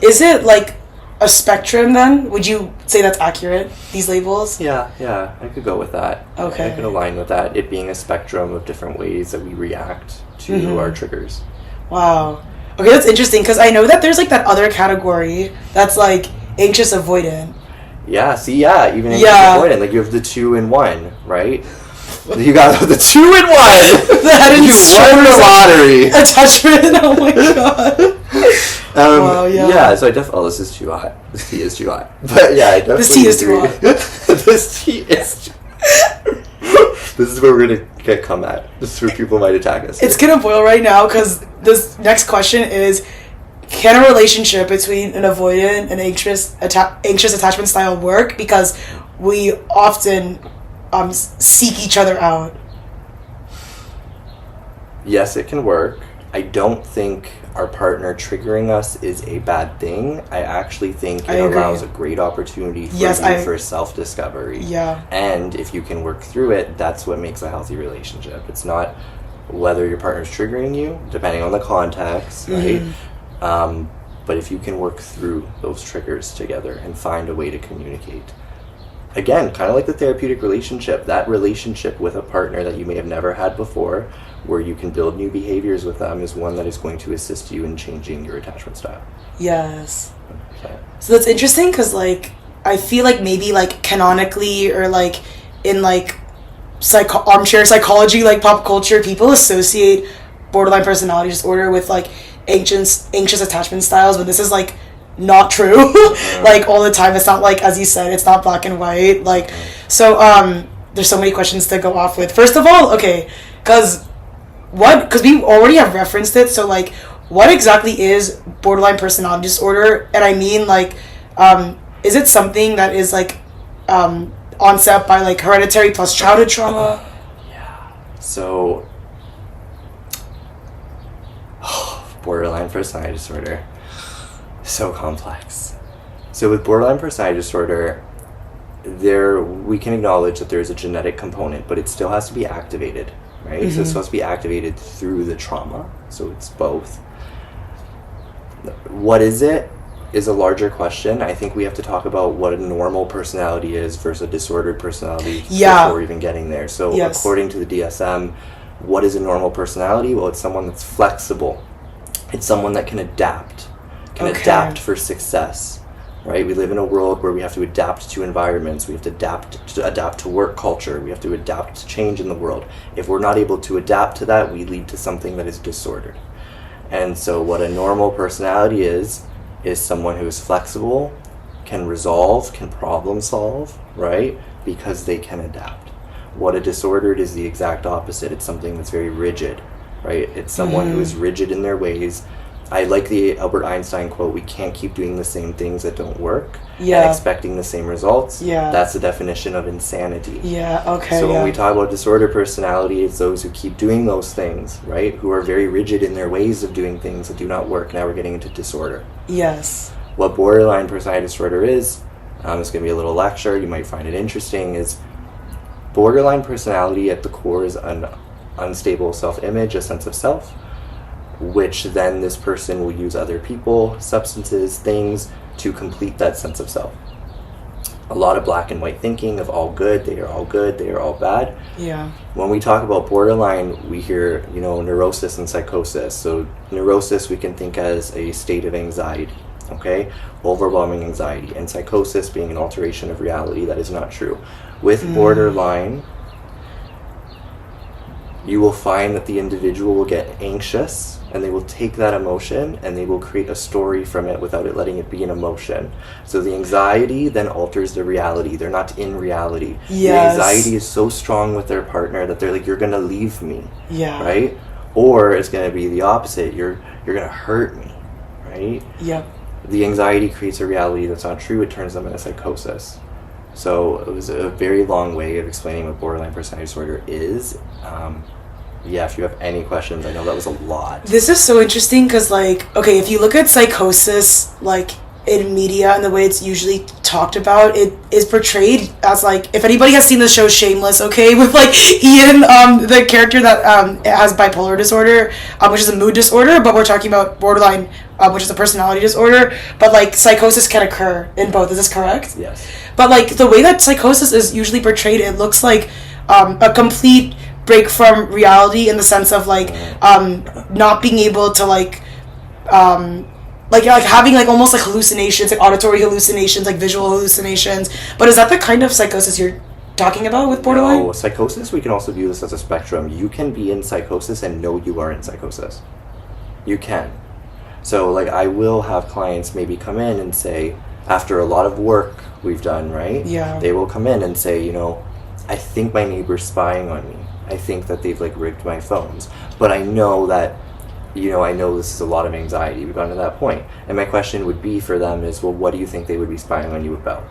is it like a spectrum then? Would you say that's accurate, these labels? Yeah, I could go with that. Okay. I could align with that, it being a spectrum of different ways that we react to our triggers. Wow. Okay, that's interesting, because I know that there's like that other category that's like anxious avoidant. Yeah, even anxious avoidant, like you have the 2 in 1, right? You got the 2 in 1! That you won the lottery! Attachment, oh my god. Wow, yeah, so I definitely... Oh, this is too hot. This tea is too hot. But yeah, I definitely This tea is too hot. This tea is too... This is where we're going to get come at. This is where people might attack us. It's going to boil right now, because this next question is, can a relationship between an avoidant and anxious attachment style work? Because we often seek each other out. Yes, it can work. I don't think our partner triggering us is a bad thing. I actually think it allows a great opportunity for you for self-discovery. Yeah. And if you can work through it, that's what makes a healthy relationship. It's not whether your partner's triggering you, depending on the context, right? But if you can work through those triggers together and find a way to communicate. Again, kind of like the therapeutic relationship, that relationship with a partner that you may have never had before, where you can build new behaviors with them, is one that is going to assist you in changing your attachment style. Yes. So that's interesting, because like I feel like maybe like canonically, or like in like armchair psychology, like pop culture, people associate borderline personality disorder with like anxious attachment styles, but this is like not true. Like all the time, it's not like, as you said, it's not black and white. Like, so there's so many questions to go off with. First of all, okay, because we already have referenced it, so like what exactly is borderline personality disorder? And I mean like is it something that is like onset by like hereditary plus childhood trauma? Yeah. So, borderline personality disorder, so complex. So with borderline personality disorder, we can acknowledge that there's a genetic component, but it still has to be activated, right? So it's supposed to be activated through the trauma. So it's both. What is it is a larger question. I think we have to talk about what a normal personality is versus a disordered personality before even getting there. So according to the DSM, what is a normal personality? Well, it's someone that's flexible. It's someone that can adapt for success. Right? We live in a world where we have to adapt to environments. We have to adapt to work culture. We have to adapt to change in the world. If we're not able to adapt to that, we lead to something that is disordered. And so what a normal personality is someone who is flexible, can resolve, can problem solve, right? Because they can adapt. What a disordered is the exact opposite. It's something that's very rigid, right? It's someone who is rigid in their ways. I like the Albert Einstein quote, we can't keep doing the same things that don't work and expecting the same results. Yeah. That's the definition of insanity. Yeah, okay. So when we talk about disordered personality, it's those who keep doing those things, right? Who are very rigid in their ways of doing things that do not work. Now we're getting into disorder. Yes. What borderline personality disorder is, it's going to be a little lecture, you might find it interesting, is borderline personality at the core is an unstable self-image, a sense of self, which then this person will use other people, substances, things to complete that sense of self. A lot of black and white thinking of all good, they are all good, they are all bad. Yeah. When we talk about borderline, we hear, neurosis and psychosis. So neurosis we can think as a state of anxiety, okay? Overwhelming anxiety. And psychosis being an alteration of reality that is not true. With borderline, you will find that the individual will get anxious and they will take that emotion and they will create a story from it without it letting it be an emotion. So the anxiety then alters the reality. They're not in reality. Yes. The anxiety is so strong with their partner that they're like, you're going to leave me. Yeah. Right? Or it's going to be the opposite. You're going to hurt me. Right? Yeah. The anxiety creates a reality that's not true. It turns them into psychosis. So it was a very long way of explaining what borderline personality disorder is. If you have any questions, I know that was a lot. This is so interesting because, if you look at psychosis, in media and the way it's usually talked about, it is portrayed as, if anybody has seen the show Shameless, okay, with, Ian, the character that has bipolar disorder, which is a mood disorder, but we're talking about borderline, which is a personality disorder, but, psychosis can occur in both. Is this correct? Yes. But, the way that psychosis is usually portrayed, it looks like a complete break from reality in the sense of not being able to having almost hallucinations, auditory hallucinations, visual hallucinations. But is that the kind of psychosis you're talking about with borderline? No, psychosis, we can also view this as a spectrum. You can be in psychosis and know you are in psychosis. You can. So I will have clients maybe come in and say, after a lot of work we've done, right? Yeah. They will come in and say, I think my neighbor's spying on me. I think that they've rigged my phones. But I know that, I know this is a lot of anxiety. We've gotten to that point. And my question would be for them is, well, what do you think they would be spying on you about?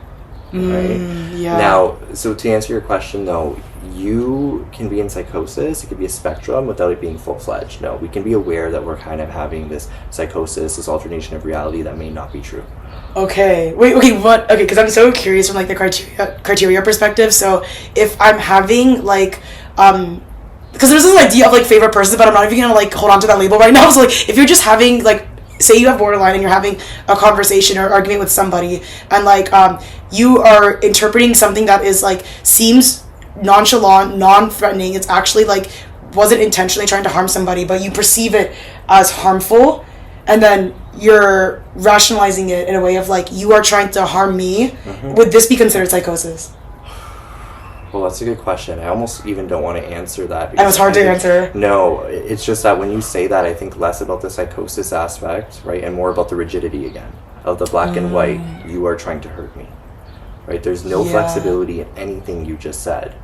Right? Yeah. Now, so to answer your question, though, you can be in psychosis. It could be a spectrum without it being full-fledged. No, we can be aware that we're kind of having this psychosis, this alternation of reality that may not be true. Okay. Wait, okay, what? Okay, because I'm so curious from the criteria perspective. So if I'm having because there's this idea of favorite persons, but I'm not even gonna hold on to that label right now. So if you're just having say you have borderline and you're having a conversation or argument with somebody and you are interpreting something that is seems nonchalant, non-threatening, it's actually wasn't intentionally trying to harm somebody, but you perceive it as harmful, and then you're rationalizing it in a way of you are trying to harm me. Would this be considered psychosis? Well, that's a good question. I almost even don't want to answer that. And it's hard to answer. No, it's just that when you say that, I think less about the psychosis aspect, right, and more about the rigidity again of the black and white. You are trying to hurt me, right? There's no flexibility in anything you just said.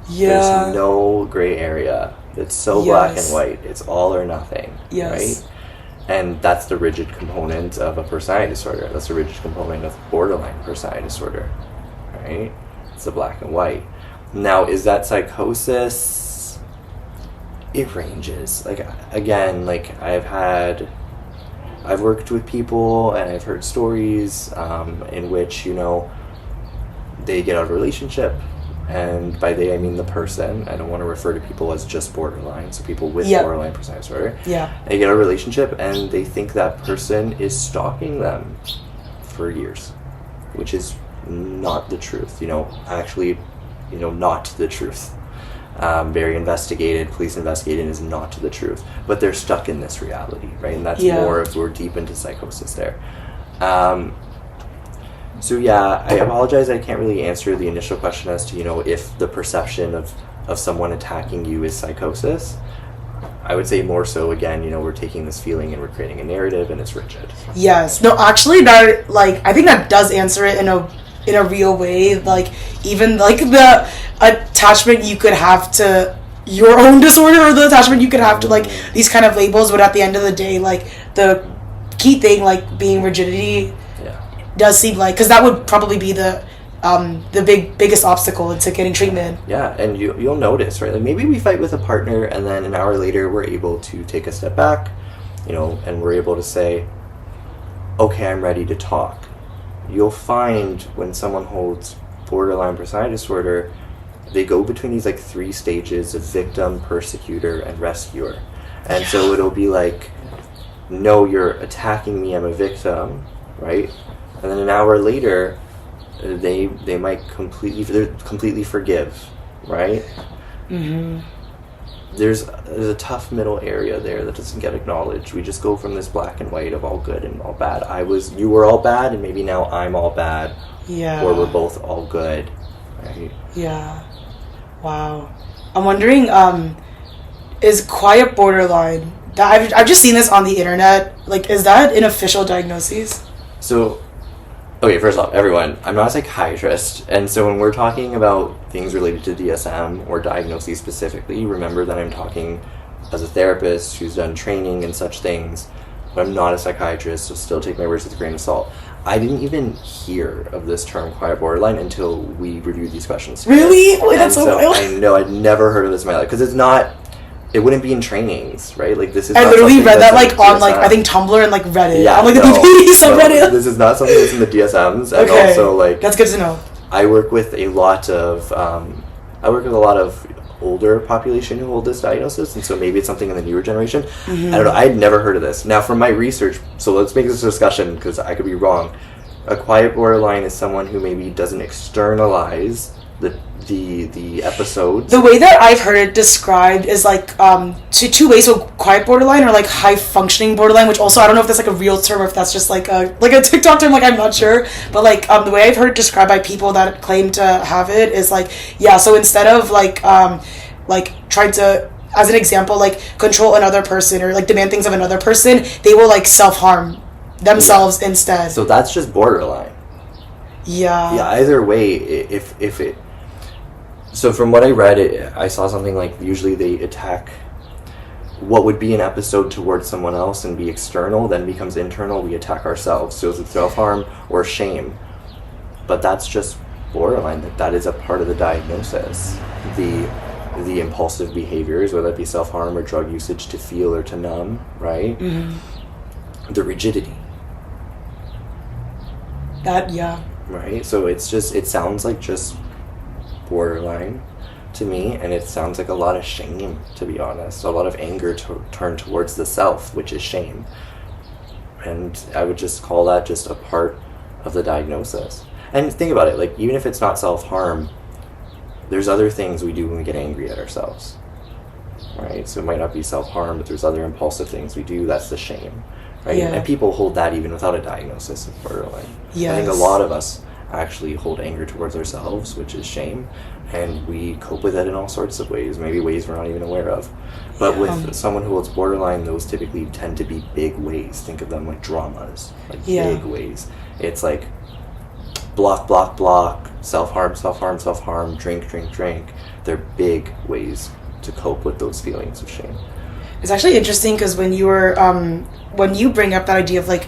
Yeah. There's no gray area. It's so black and white. It's all or nothing, right? And that's the rigid component of a personality disorder. That's the rigid component of borderline personality disorder, right? It's the black and white. Now, is that psychosis? It ranges. Like, again, like, I've worked with people and I've heard stories in which, you know, they get out of a relationship, and by they I mean the person. I don't want to refer to people as just borderline, so people with borderline personality disorder. Yeah. They get out of a relationship and they think that person is stalking them for years, which is not the truth, you know, actually, you know, not the truth. Very investigated, police investigated is not the truth, but they're stuck in this reality, right? And that's more if we're deep into psychosis there. So yeah, I apologize, I can't really answer the initial question as to, you know, if the perception of someone attacking you is psychosis. I would say more so, again, you know, we're taking this feeling and we're creating a narrative and it's rigid. Yes. No, actually, that, like, I think that does answer it in a real way. Like, even, like, the attachment you could have to your own disorder, or the attachment you could have to, like, these kind of labels, but at the end of the day, like, the key thing, like, being rigidity does seem like, because that would probably be the biggest obstacle into getting treatment. Yeah, and you'll notice, right? Like, maybe we fight with a partner and then an hour later we're able to take a step back, you know, and we're able to say, okay, I'm ready to talk. You'll find when someone holds borderline personality disorder, they go between these, like, 3 stages of victim, persecutor, and rescuer. And so it'll be like, no, you're attacking me, I'm a victim, right? And then an hour later, they might completely forgive, right? Mm-hmm. There's a tough middle area there that doesn't get acknowledged. We just go from this black and white of all good and all bad. You were all bad, and maybe now I'm all bad. Yeah. Or we're both all good, right? Yeah. Wow. I'm wondering, is quiet borderline, that I've just seen this on the internet, like, is that an official diagnosis? So, okay, first off, everyone, I'm not a psychiatrist, and so when we're talking about things related to DSM or diagnoses specifically, remember that I'm talking as a therapist who's done training and such things, but I'm not a psychiatrist, so still take my words with a grain of salt. I didn't even hear of this term quiet borderline until we reviewed these questions. Really? Wait, that's so wild. I know, I'd never heard of this in my life, because it wouldn't be in trainings, right? Like, this is. I literally read that, like, on, like, I think Tumblr and, like, Reddit. Yeah, on, like, the BPD subreddit. This is not something that's in the DSMs, and okay. Also, like, that's good to know. I work with a lot of older population who hold this diagnosis, and so maybe it's something in the newer generation. Mm-hmm. I don't know. I had never heard of this. Now, from my research, so let's make this a discussion because I could be wrong. A quiet borderline is someone who maybe doesn't externalize the episodes. The way that I've heard it described is, like, two ways. So quiet borderline or, like, high functioning borderline, which also I don't know if that's, like, a real term or if that's just like a TikTok term, like, I'm not sure, but, like, the way I've heard it described by people that claim to have it is, like, yeah, so instead of, like trying to, as an example, like, control another person or, like, demand things of another person, they will, like, self-harm themselves instead. So that's just borderline. Yeah. Yeah, either way, if it... So from what I read, I saw something like, usually they attack what would be an episode towards someone else and be external, then becomes internal, we attack ourselves. So is it self-harm or shame? But that's just borderline, that is a part of the diagnosis. The impulsive behaviors, whether it be self-harm or drug usage to feel or to numb, right? Mm-hmm. The rigidity. That, yeah. Right? So it sounds like just borderline to me, and it sounds like a lot of shame, to be honest, a lot of anger turned towards the self, which is shame, and I would just call that just a part of the diagnosis. And think about it, like, even if it's not self-harm, there's other things we do when we get angry at ourselves, right? So it might not be self-harm, but there's other impulsive things we do, that's the shame, right? Yeah. And people hold that even without a diagnosis of borderline. Yes. I think a lot of us actually hold anger towards ourselves, which is shame, and we cope with it in all sorts of ways, maybe ways we're not even aware of. But with someone who holds borderline, those typically tend to be big ways. Think of them like dramas, like big ways. It's like block, block, block, self-harm, self-harm, self-harm, drink, drink, drink. They're big ways to cope with those feelings of shame. It's actually interesting because when you bring up that idea of like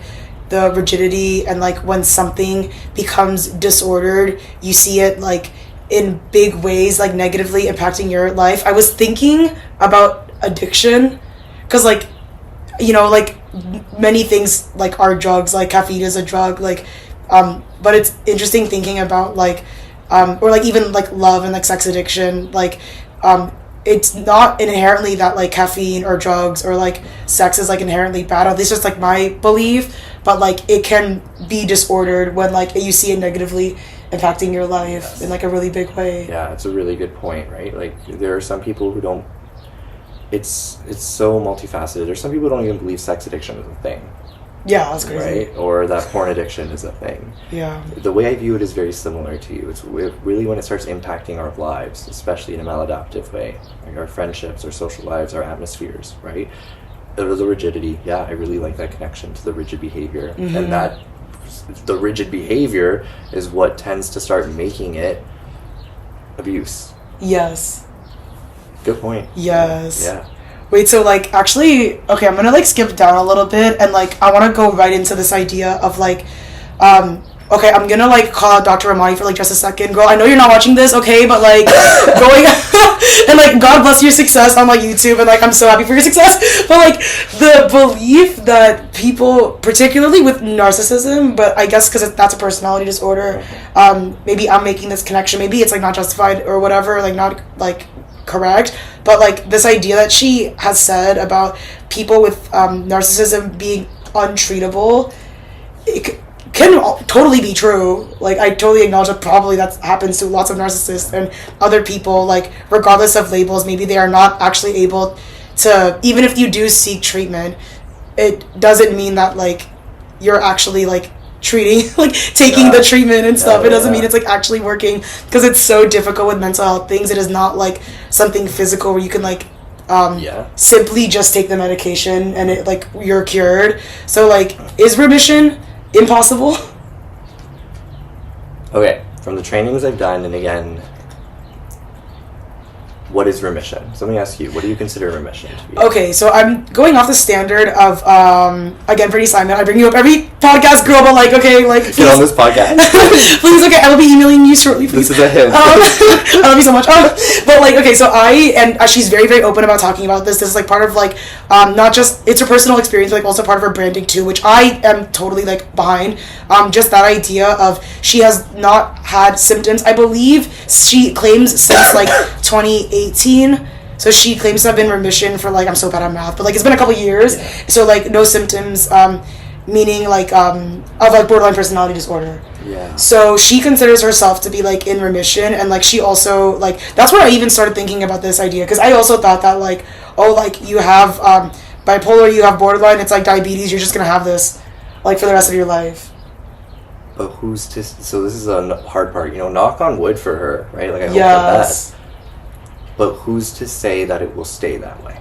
the rigidity and like when something becomes disordered, you see it like in big ways, like negatively impacting your life. I was thinking about addiction because like, you know, like many things like are drugs, like caffeine is a drug, like but it's interesting thinking about like or like even like love and like sex addiction, like it's not inherently that like caffeine or drugs or like sex is like inherently bad, at least just like my belief, but like it can be disordered when like you see it negatively impacting your life in like a really big way. Yeah, it's a really good point, right? Like there are some people who don't, it's so multifaceted. There's some people who don't even believe sex addiction is a thing. Yeah, that's crazy. Right? Or that porn addiction is a thing. Yeah. The way I view it is very similar to you. It's really when it starts impacting our lives, especially in a maladaptive way, like our friendships, our social lives, our atmospheres, right? The rigidity, yeah, I really like that connection to the rigid behavior. Mm-hmm. And that, the rigid behavior is what tends to start making it abuse. Yes. Good point. Yes. Yeah. Wait, so like actually, okay, I'm gonna like skip down a little bit and like I want to go right into this idea of like, okay, I'm gonna like call out Dr. Ramani for like just a second, girl. I know you're not watching this, okay, but like going and like God bless your success on like YouTube and like I'm so happy for your success. But like the belief that people, particularly with narcissism, but I guess because that's a personality disorder, maybe I'm making this connection. Maybe it's like not justified or whatever, like not like correct, but like this idea that she has said about people with narcissism being untreatable, it can totally be true. Like I totally acknowledge that probably that happens to lots of narcissists and other people, like regardless of labels, maybe they are not actually able to, even if you do seek treatment, it doesn't mean that like you're actually like treating, like taking the treatment and stuff. It doesn't mean it's like actually working, because it's so difficult with mental health things. It is not like something physical where you can like simply just take the medication and it like you're cured. So like, is remission impossible? Okay, from the trainings I've done, and again, what is remission? So let me ask you, what do you consider remission to be? Okay, so I'm going off the standard of, again, Brittany Simon. I bring you up every podcast, girl, but like, okay, like, please. Get on this podcast. Please, okay, I will be emailing you shortly, please. This is a hint. I love you so much. But like, okay, so she's very, very open about talking about this. This is like part of like, not just, it's her personal experience, but like also part of her branding too, which I am totally like behind. Just that idea of she has not had symptoms. I believe she claims since like 2018. So she claims to have been in remission for like, I'm so bad at math, but like it's been a couple years. Yeah. So like no symptoms, meaning like of like borderline personality disorder. Yeah. So she considers herself to be like in remission, and like she also like, that's where I even started thinking about this idea, because I also thought that like, oh, like you have bipolar, you have borderline, it's like diabetes, you're just gonna have this like for the rest of your life. But who's to, so this is a hard part, you know, knock on wood for her, right? Like I hope the best. But who's to say that it will stay that way?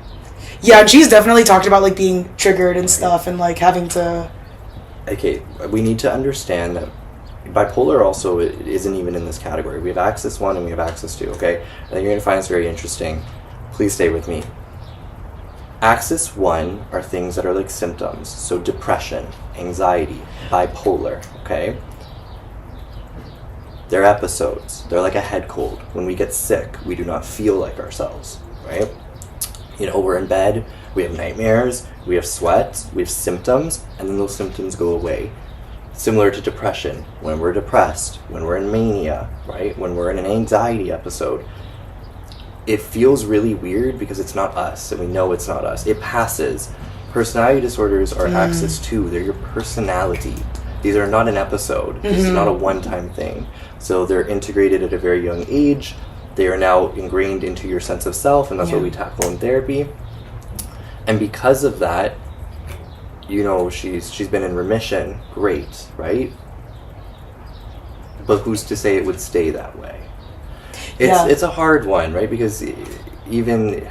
Yeah, and she's definitely talked about like being triggered and stuff and like having to... Okay, we need to understand that bipolar also isn't even in this category. We have Axis 1 and we have Axis 2, okay? I think you're going to find this very interesting. Please stay with me. Axis 1 are things that are like symptoms. So depression, anxiety, bipolar, okay? They're episodes. They're like a head cold. When we get sick, we do not feel like ourselves, right? You know, we're in bed, we have nightmares, we have sweat, we have symptoms, and then those symptoms go away. Similar to depression, when we're depressed, when we're in mania, right? When we're in an anxiety episode, it feels really weird because it's not us, and we know it's not us. It passes. Personality disorders are Axis 2. They're your personality. These are not an episode. This is not a one-time thing. So they're integrated at a very young age. They are now ingrained into your sense of self, and that's what we tackle in therapy. And because of that, you know, she's been in remission. Great, right? But who's to say it would stay that way? It's a hard one, right? Because even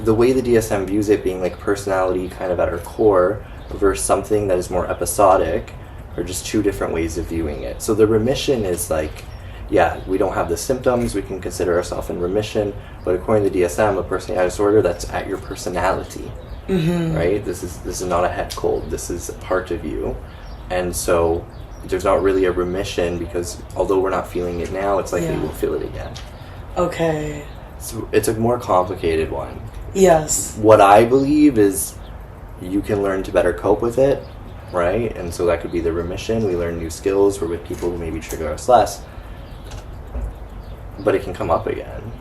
the way the DSM views it being like personality kind of at our core versus something that is more episodic are just two different ways of viewing it. So the remission is like, yeah, we don't have the symptoms, we can consider ourselves in remission, but according to DSM, a personality disorder, that's at your personality, right? This is not a head cold, this is a part of you. And so there's not really a remission, because although we're not feeling it now, it's likely we'll feel it again. Okay. So it's a more complicated one. Yes. What I believe is you can learn to better cope with it, right? And so that could be the remission. We learn new skills. We're with people who maybe trigger us less. But it can come up again,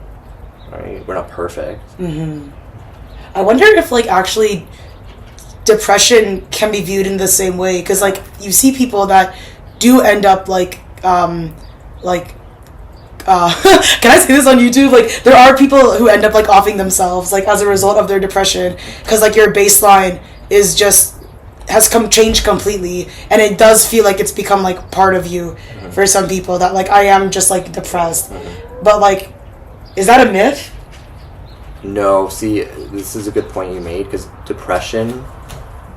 right? We're not perfect. I wonder if, like, actually depression can be viewed in the same way. Because, like, you see people that do end up, can I say this on YouTube? Like, there are people who end up, like, offing themselves, like, as a result of their depression. Because, like, your baseline is just changed completely, and it does feel like it's become, like, part of you for some people, that, like, I am just, like, depressed. But, like, is that a myth? No, see, this is a good point you made, because depression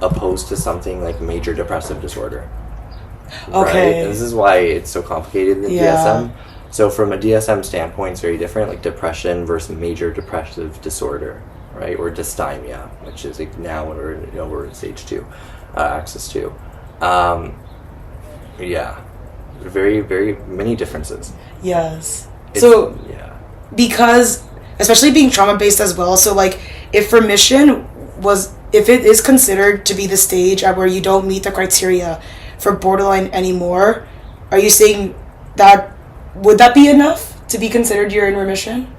opposed to something like major depressive disorder. Okay. Right? And this is why it's so complicated in the DSM. So from a DSM standpoint, it's very different, like depression versus major depressive disorder, right? Or dysthymia, which is like now we're in stage 2, axis 2. Very, very many differences. Yes. Because, especially being trauma-based as well, so, like, if remission if it is considered to be the stage at where you don't meet the criteria for borderline anymore, are you saying that, would that be enough to be considered you're in remission?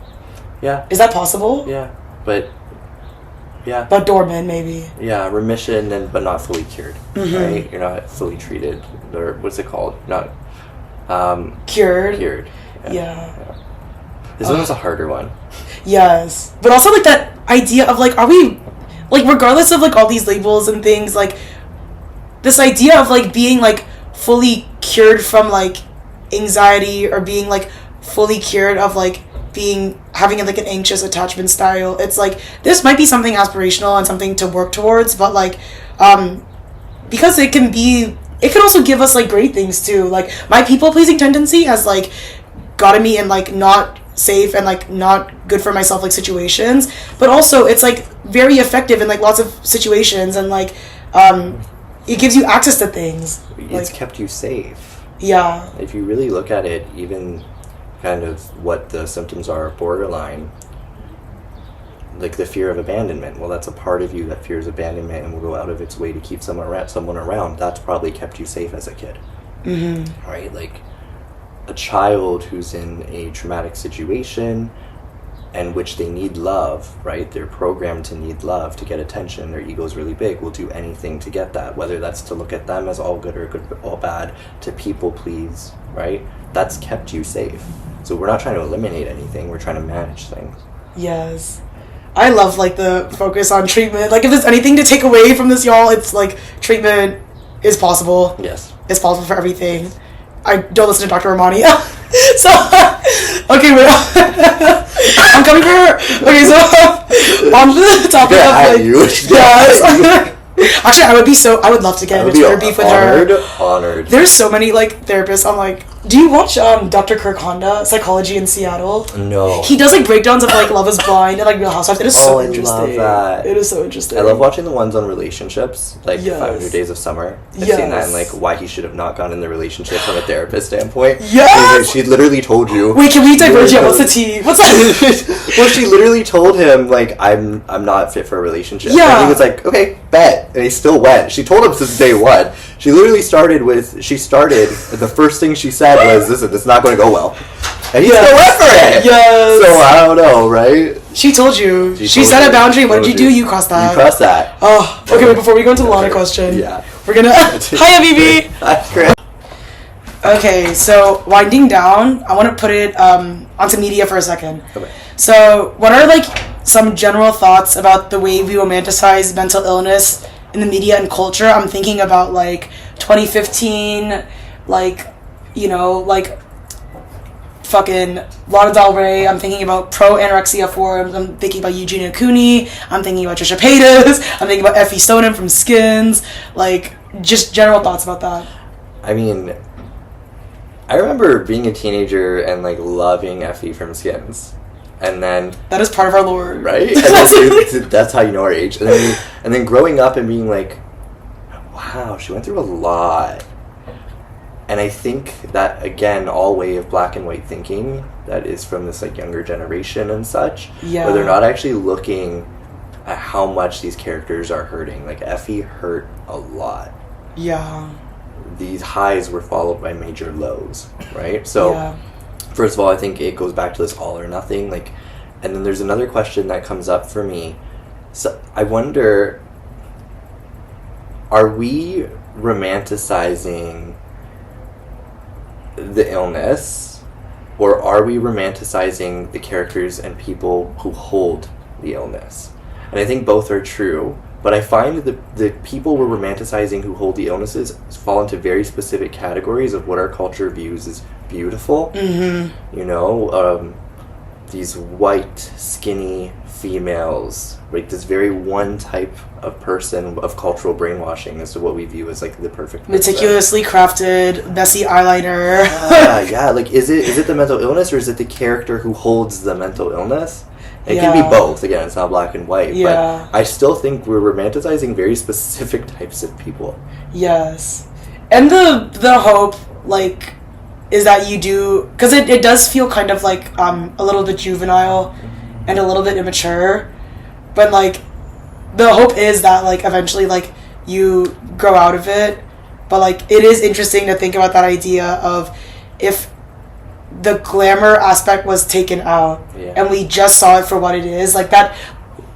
Yeah. Is that possible? Yeah, but dormant, maybe. Yeah, remission, but not fully cured, right? You're not fully treated, or what's it called? Not cured. Cured. Yeah. This one's a harder one. Yes. But also, like, that idea of, like, are we, like, regardless of, like, all these labels and things, like, this idea of, like, being, like, fully cured from, like, anxiety, or being, like, fully cured of, like, having, like, an anxious attachment style, it's, like, this might be something aspirational and something to work towards, but, like, because it can also give us, like, great things, too. Like, my people-pleasing tendency has, like, gotten me in, like, not safe and, like, not good for myself, like, situations, but also it's, like, very effective in, like, lots of situations, and, like, it gives you access to things. It's kept you safe. Yeah. If you really look at it, even kind of what the symptoms are of borderline, like the fear of abandonment, well, that's a part of you that fears abandonment and will go out of its way to keep someone around. That's probably kept you safe as a kid. Right? Like, a child who's in a traumatic situation and which they need love, right? They're programmed to need love, to get attention. Their ego's really big, will do anything to get that, whether that's to look at them as all good or all bad, to people please, right? That's kept you safe. So we're not trying to eliminate anything, we're trying to manage things. Yes. I love, like, the focus on treatment. Like, if there's anything to take away from this, y'all, it's, like, treatment is possible. Yes. It's possible for everything. I don't listen to Dr. Romani. So, okay, wait. I'm coming for her. Okay, so, on the topic of, like, yes. Actually, I would love to get into Twitter beef with her. Honored. There's so many, like, therapists. I'm like, do you watch Dr. Kirk Honda, Psychology in Seattle? No. He does, like, breakdowns of, like, Love is Blind and, like, Real Housewives. It is so interesting. I love that. It is so interesting. I love watching the ones on relationships, like 500 Days of Summer. I've seen that, and, like, why he should have not gone in the relationship from a therapist standpoint. Yes! She literally told you. Wait, can we diverge yet? What's the tea? What's that? Well, she literally told him, like, I'm not fit for a relationship. Yeah. And he was like, okay, bet. And he still went. She told him since day one. She literally started, the first thing she said was, listen, this is not going to go well. And he still went for it. Yes. So, I don't know, right? She told you. She set a boundary. What did you do? You crossed that. You crossed that. Oh, okay, but before we go into the Lana question, we're gonna... Hi, Abibi! Hi, Chris. Okay, so winding down, I want to put it onto media for a second. Okay. So, what are, like, some general thoughts about the way we romanticize mental illness in the media and culture? I'm thinking about, like, 2015, like, you know, like, fucking Lana Del Rey. I'm thinking about pro-anorexia forums. I'm thinking about Eugenia Cooney. I'm thinking about Trisha Paytas. I'm thinking about Effie Stonen from Skins. Like, just general thoughts about that. I mean, I remember being a teenager and like loving Effie from Skins, and then That is part of our lore, right. And then, that's how you know our age. And then growing up and being like, wow, she went through a lot. And I think that, again, all way of black and white thinking that is from this like younger generation and such, Yeah. where they're not actually looking at how much these characters are hurting. Like Effie hurt a lot. Yeah. These highs were followed by major lows, right? So Yeah. first of all, I think it goes back to this all or nothing. Like, and then there's another question that comes up for me. So I wonder, are we romanticizing the illness, or are we romanticizing the characters and people who hold the illness? And I think both are true, but I find that the people we're romanticizing who hold the illnesses fall into very specific categories of what our culture views as beautiful. Mm-hmm. You know, these white, skinny females, like this very one type of person of cultural brainwashing as to what we view as like the perfect person. Meticulously crafted, messy eyeliner. Yeah, like is it the mental illness, or is it the character who holds the mental illness? It can Yeah. be both. Again, it's not black and white. Yeah. But I still think we're romanticizing very specific types of people. Yes. And the hope, like, is that you do, because it does feel kind of like a little bit juvenile and a little bit immature, but like the hope is that like eventually like you grow out of it. But like it is interesting to think about that idea of if the glamour aspect was taken out, Yeah. and we just saw it for what it is. Like that,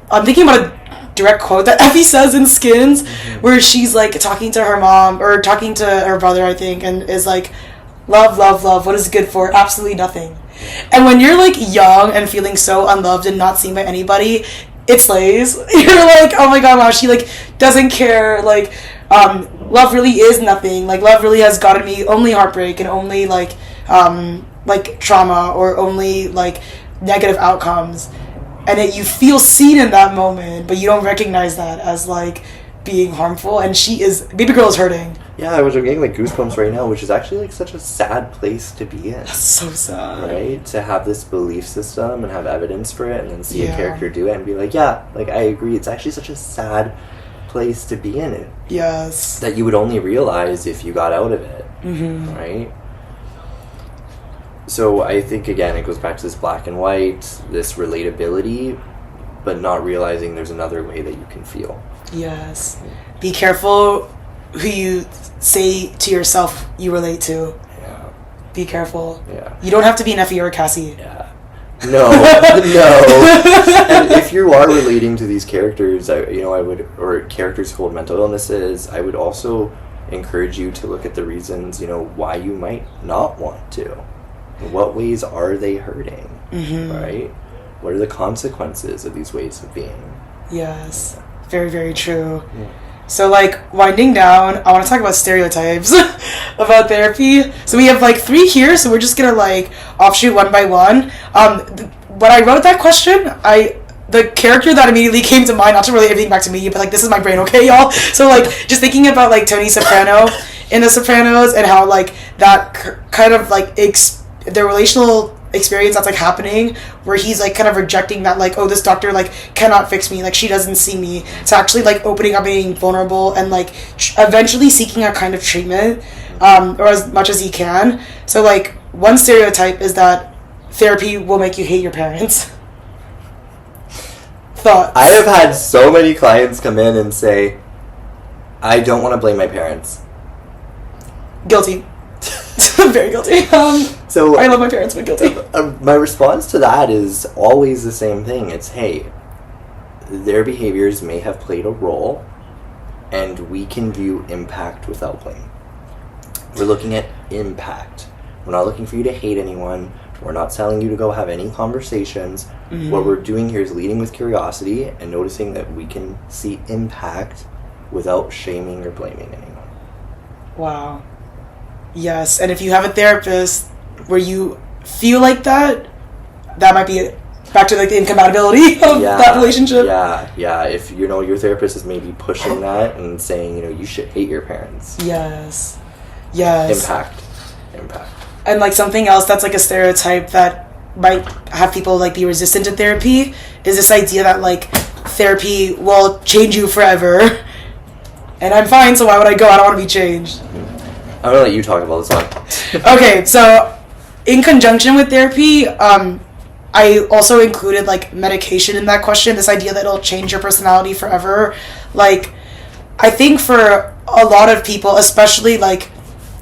I'm thinking about a direct quote that Effie says in Skins, where she's like talking to her mom or talking to her brother, I think, and is like, love, love, love, what is it good for? Absolutely nothing. And when you're like young and feeling so unloved and not seen by anybody, it slays. You're like, oh my god, wow, she like doesn't care. Like, love really is nothing. Like, love really has gotten me only heartbreak and only like trauma, or only like negative outcomes. And you feel seen in that moment, but you don't recognize that as like being harmful. And baby girl is hurting. Yeah, I'm getting like goosebumps right now, which is actually like such a sad place to be in. That's so sad. Right? To have this belief system and have evidence for it, and then see a Yeah. character do it and be like, yeah, like I agree. It's actually such a sad place to be in it. Yes. That you would only realize if you got out of it. Mm-hmm. Right? So I think, again, it goes back to this black and white, this relatability, but not realizing there's another way that you can feel. Yes. Be careful who you say to yourself you relate to. Yeah. Be careful. Yeah. You don't have to be an Effie or a Cassie. Yeah. No. No. And if you are relating to these characters, I would, or characters who hold mental illnesses, I would also encourage you to look at the reasons, why you might not want to. In what ways are they hurting? Mm-hmm. Right? What are the consequences of these ways of being? Yes. Very, very true. Yeah. So, like, winding down, I want to talk about stereotypes about therapy. So we have, like, 3 here, so we're just going to, like, offshoot one by one. When I wrote that question, the character that immediately came to mind, not to relate everything back to me, but, like, this is my brain, okay, y'all? So, like, just thinking about, like, Tony Soprano in The Sopranos and how, like, that kind of, like, the relational experience that's like happening, where he's like kind of rejecting that, like, oh, this doctor like cannot fix me, like she doesn't see me, to actually like opening up and being vulnerable and like eventually seeking a kind of treatment, or as much as he can. So like one stereotype is that therapy will make you hate your parents. Thoughts? I have had so many clients come in and say, I don't want to blame my parents. Guilty. Very guilty. So I love my parents, but guilty. My response to that is always the same thing. It's, hey, their behaviors may have played a role, and we can view impact without blame. We're looking at impact. We're not looking for you to hate anyone. We're not telling you to go have any conversations. Mm-hmm. What we're doing here is leading with curiosity and noticing that we can see impact without shaming or blaming anyone. Wow. Yes, and if you have a therapist where you feel like that might be it. Back to like the incompatibility of that relationship. Yeah. If your therapist is maybe pushing that and saying, you should hate your parents. Yes. Impact. And like something else that's like a stereotype that might have people like be resistant to therapy is this idea that like therapy will change you forever. And I'm fine, so why would I go? I don't want to be changed. I'm gonna let you talk about this one. Okay, so in conjunction with therapy, I also included like medication in that question. This idea that it'll change your personality forever. Like, I think for a lot of people, especially like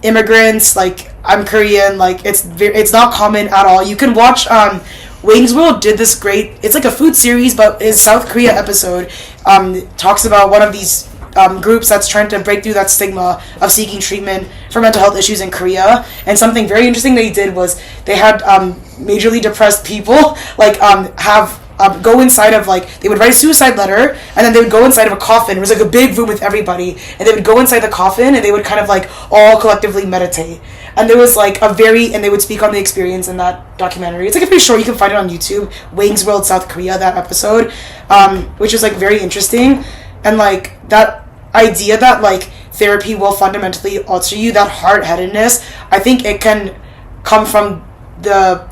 immigrants, like I'm Korean, like it's not common at all. You can watch Wayne's World did this great. It's like a food series, but his South Korea episode talks about one of these groups that's trying to break through that stigma of seeking treatment for mental health issues in Korea. And something very interesting they did was they had majorly depressed people like have go inside of like they would write a suicide letter and then they would go inside of a coffin. It was like a big room with everybody, and they would go inside the coffin and they would kind of like all collectively meditate. And there was like and they would speak on the experience in that documentary. It's like a pretty short, you can find it on YouTube, Wayne's World South Korea, that episode, which was like very interesting. And like that idea that like therapy will fundamentally alter you, that hard-headedness, I think it can come from the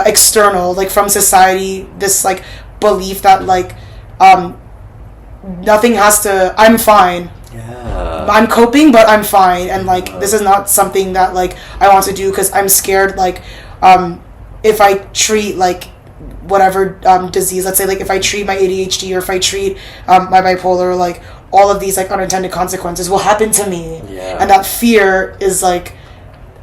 external, like from society, this like belief that like nothing has to, I'm fine. Yeah. I'm coping, but I'm fine, and like this is not something that like I want to do because I'm scared like if I treat like whatever disease, let's say like if I treat my ADHD or if I treat my bipolar, like all of these like unintended consequences will happen to me. Yeah. And that fear is like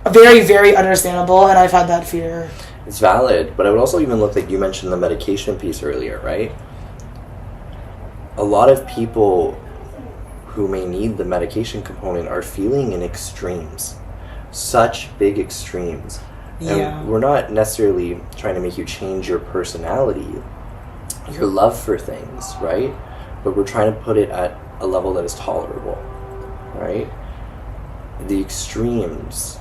very, very understandable, and I've had that fear. It's valid, but I would also even look like you mentioned the medication piece earlier, right? A lot of people who may need the medication component are feeling in extremes, such big extremes. Yeah. And we're not necessarily trying to make you change your personality, your love for things, right? But we're trying to put it at a level that is tolerable, right? The extremes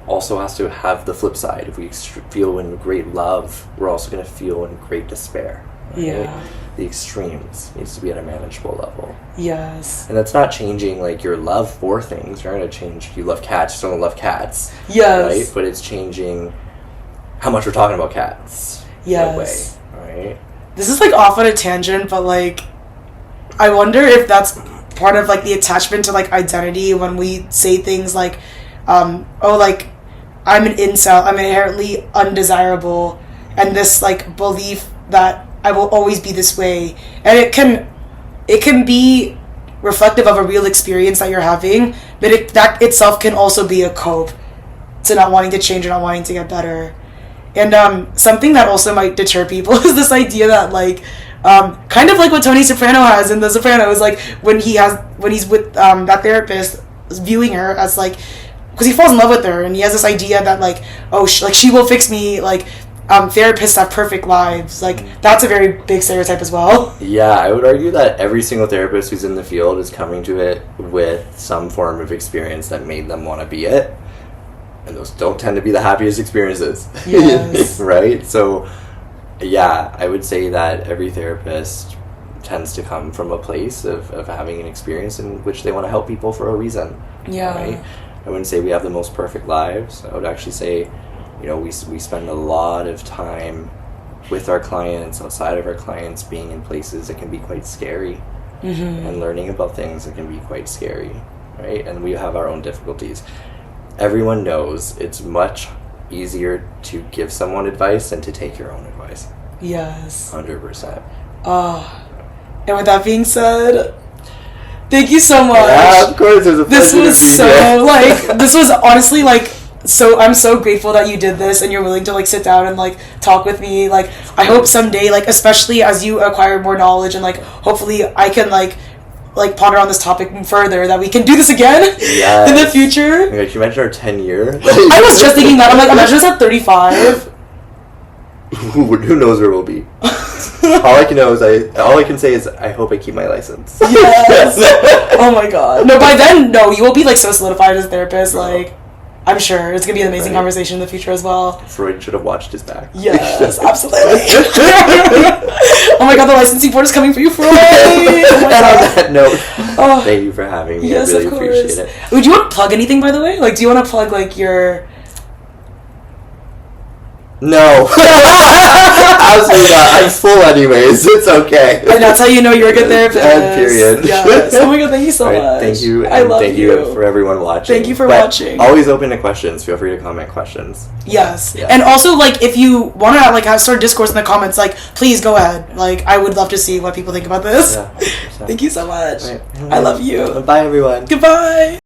also has to have the flip side. If we feel in great love, we're also going to feel in great despair. Right? Yeah. The extremes needs to be at a manageable level. Yes. And that's not changing like your love for things. You're not going to change you love cats, you don't love cats. Yes. Right? But it's changing how much we're talking about cats. Yes. In a way, right? This is like off on a tangent, but like I wonder if that's part of like the attachment to like identity when we say things like oh like I'm an incel, I'm inherently undesirable, and this like belief that I will always be this way. And it can be reflective of a real experience that you're having, but that itself can also be a cope to not wanting to change or not wanting to get better. And something that also might deter people is this idea that like kind of like what Tony Soprano has in The Sopranos, like when he's with that therapist, viewing her as like, because he falls in love with her and he has this idea that like, oh she will fix me, like therapists have perfect lives. Like that's a very big stereotype as well. Yeah, I would argue that every single therapist who's in the field is coming to it with some form of experience that made them want to be it. And those don't tend to be the happiest experiences. Yes. Right? So, yeah, I would say that every therapist tends to come from a place of having an experience in which they want to help people for a reason. Yeah. Right? I wouldn't say we have the most perfect lives. I would actually say, you know, we spend a lot of time with our clients, outside of our clients, being in places that can be quite scary. Mm-hmm. And learning about things that can be quite scary. Right? And we have our own difficulties. Everyone knows it's much easier to give someone advice than to take your own advice. Yes. 100%. And with that being said, thank you so much. Yeah, of course. It was a pleasure to be here. This was honestly like, so I'm so grateful that you did this and you're willing to like sit down and like talk with me. Like I hope someday, like especially as you acquire more knowledge and like hopefully I can like ponder on this topic further, that we can do this again in the future. Okay, you mentioned our 10-year. I was just thinking that. I'm like, imagine us at 35. Who knows where we'll be? All I can say is I hope I keep my license. Yes. Oh my god. No, by then, no, you will be like so solidified as a therapist. Like, I'm sure it's gonna be an amazing conversation in the future as well. Freud should have watched his back. Yes, absolutely. Oh my god, the licensing board is coming for you, Freud. Oh and on that note, thank you for having me. Yes, I really appreciate it. Do you want to plug anything, by the way? Like, do you want to plug like your No. Absolutely not. I'm full anyways. It's okay. And that's how you know you're a good therapist. And period. Yes. Oh my god, thank you so All right, much. thank you. And I love thank you for everyone watching. Thank you for But watching. Always open to questions. Feel free to comment questions. Yes. Yeah. And also, like, if you want to, like, start discourse in the comments, like, please go ahead. Like, I would love to see what people think about this. Yeah, 100%. Thank you so much. Right. I love you. Bye, everyone. Goodbye.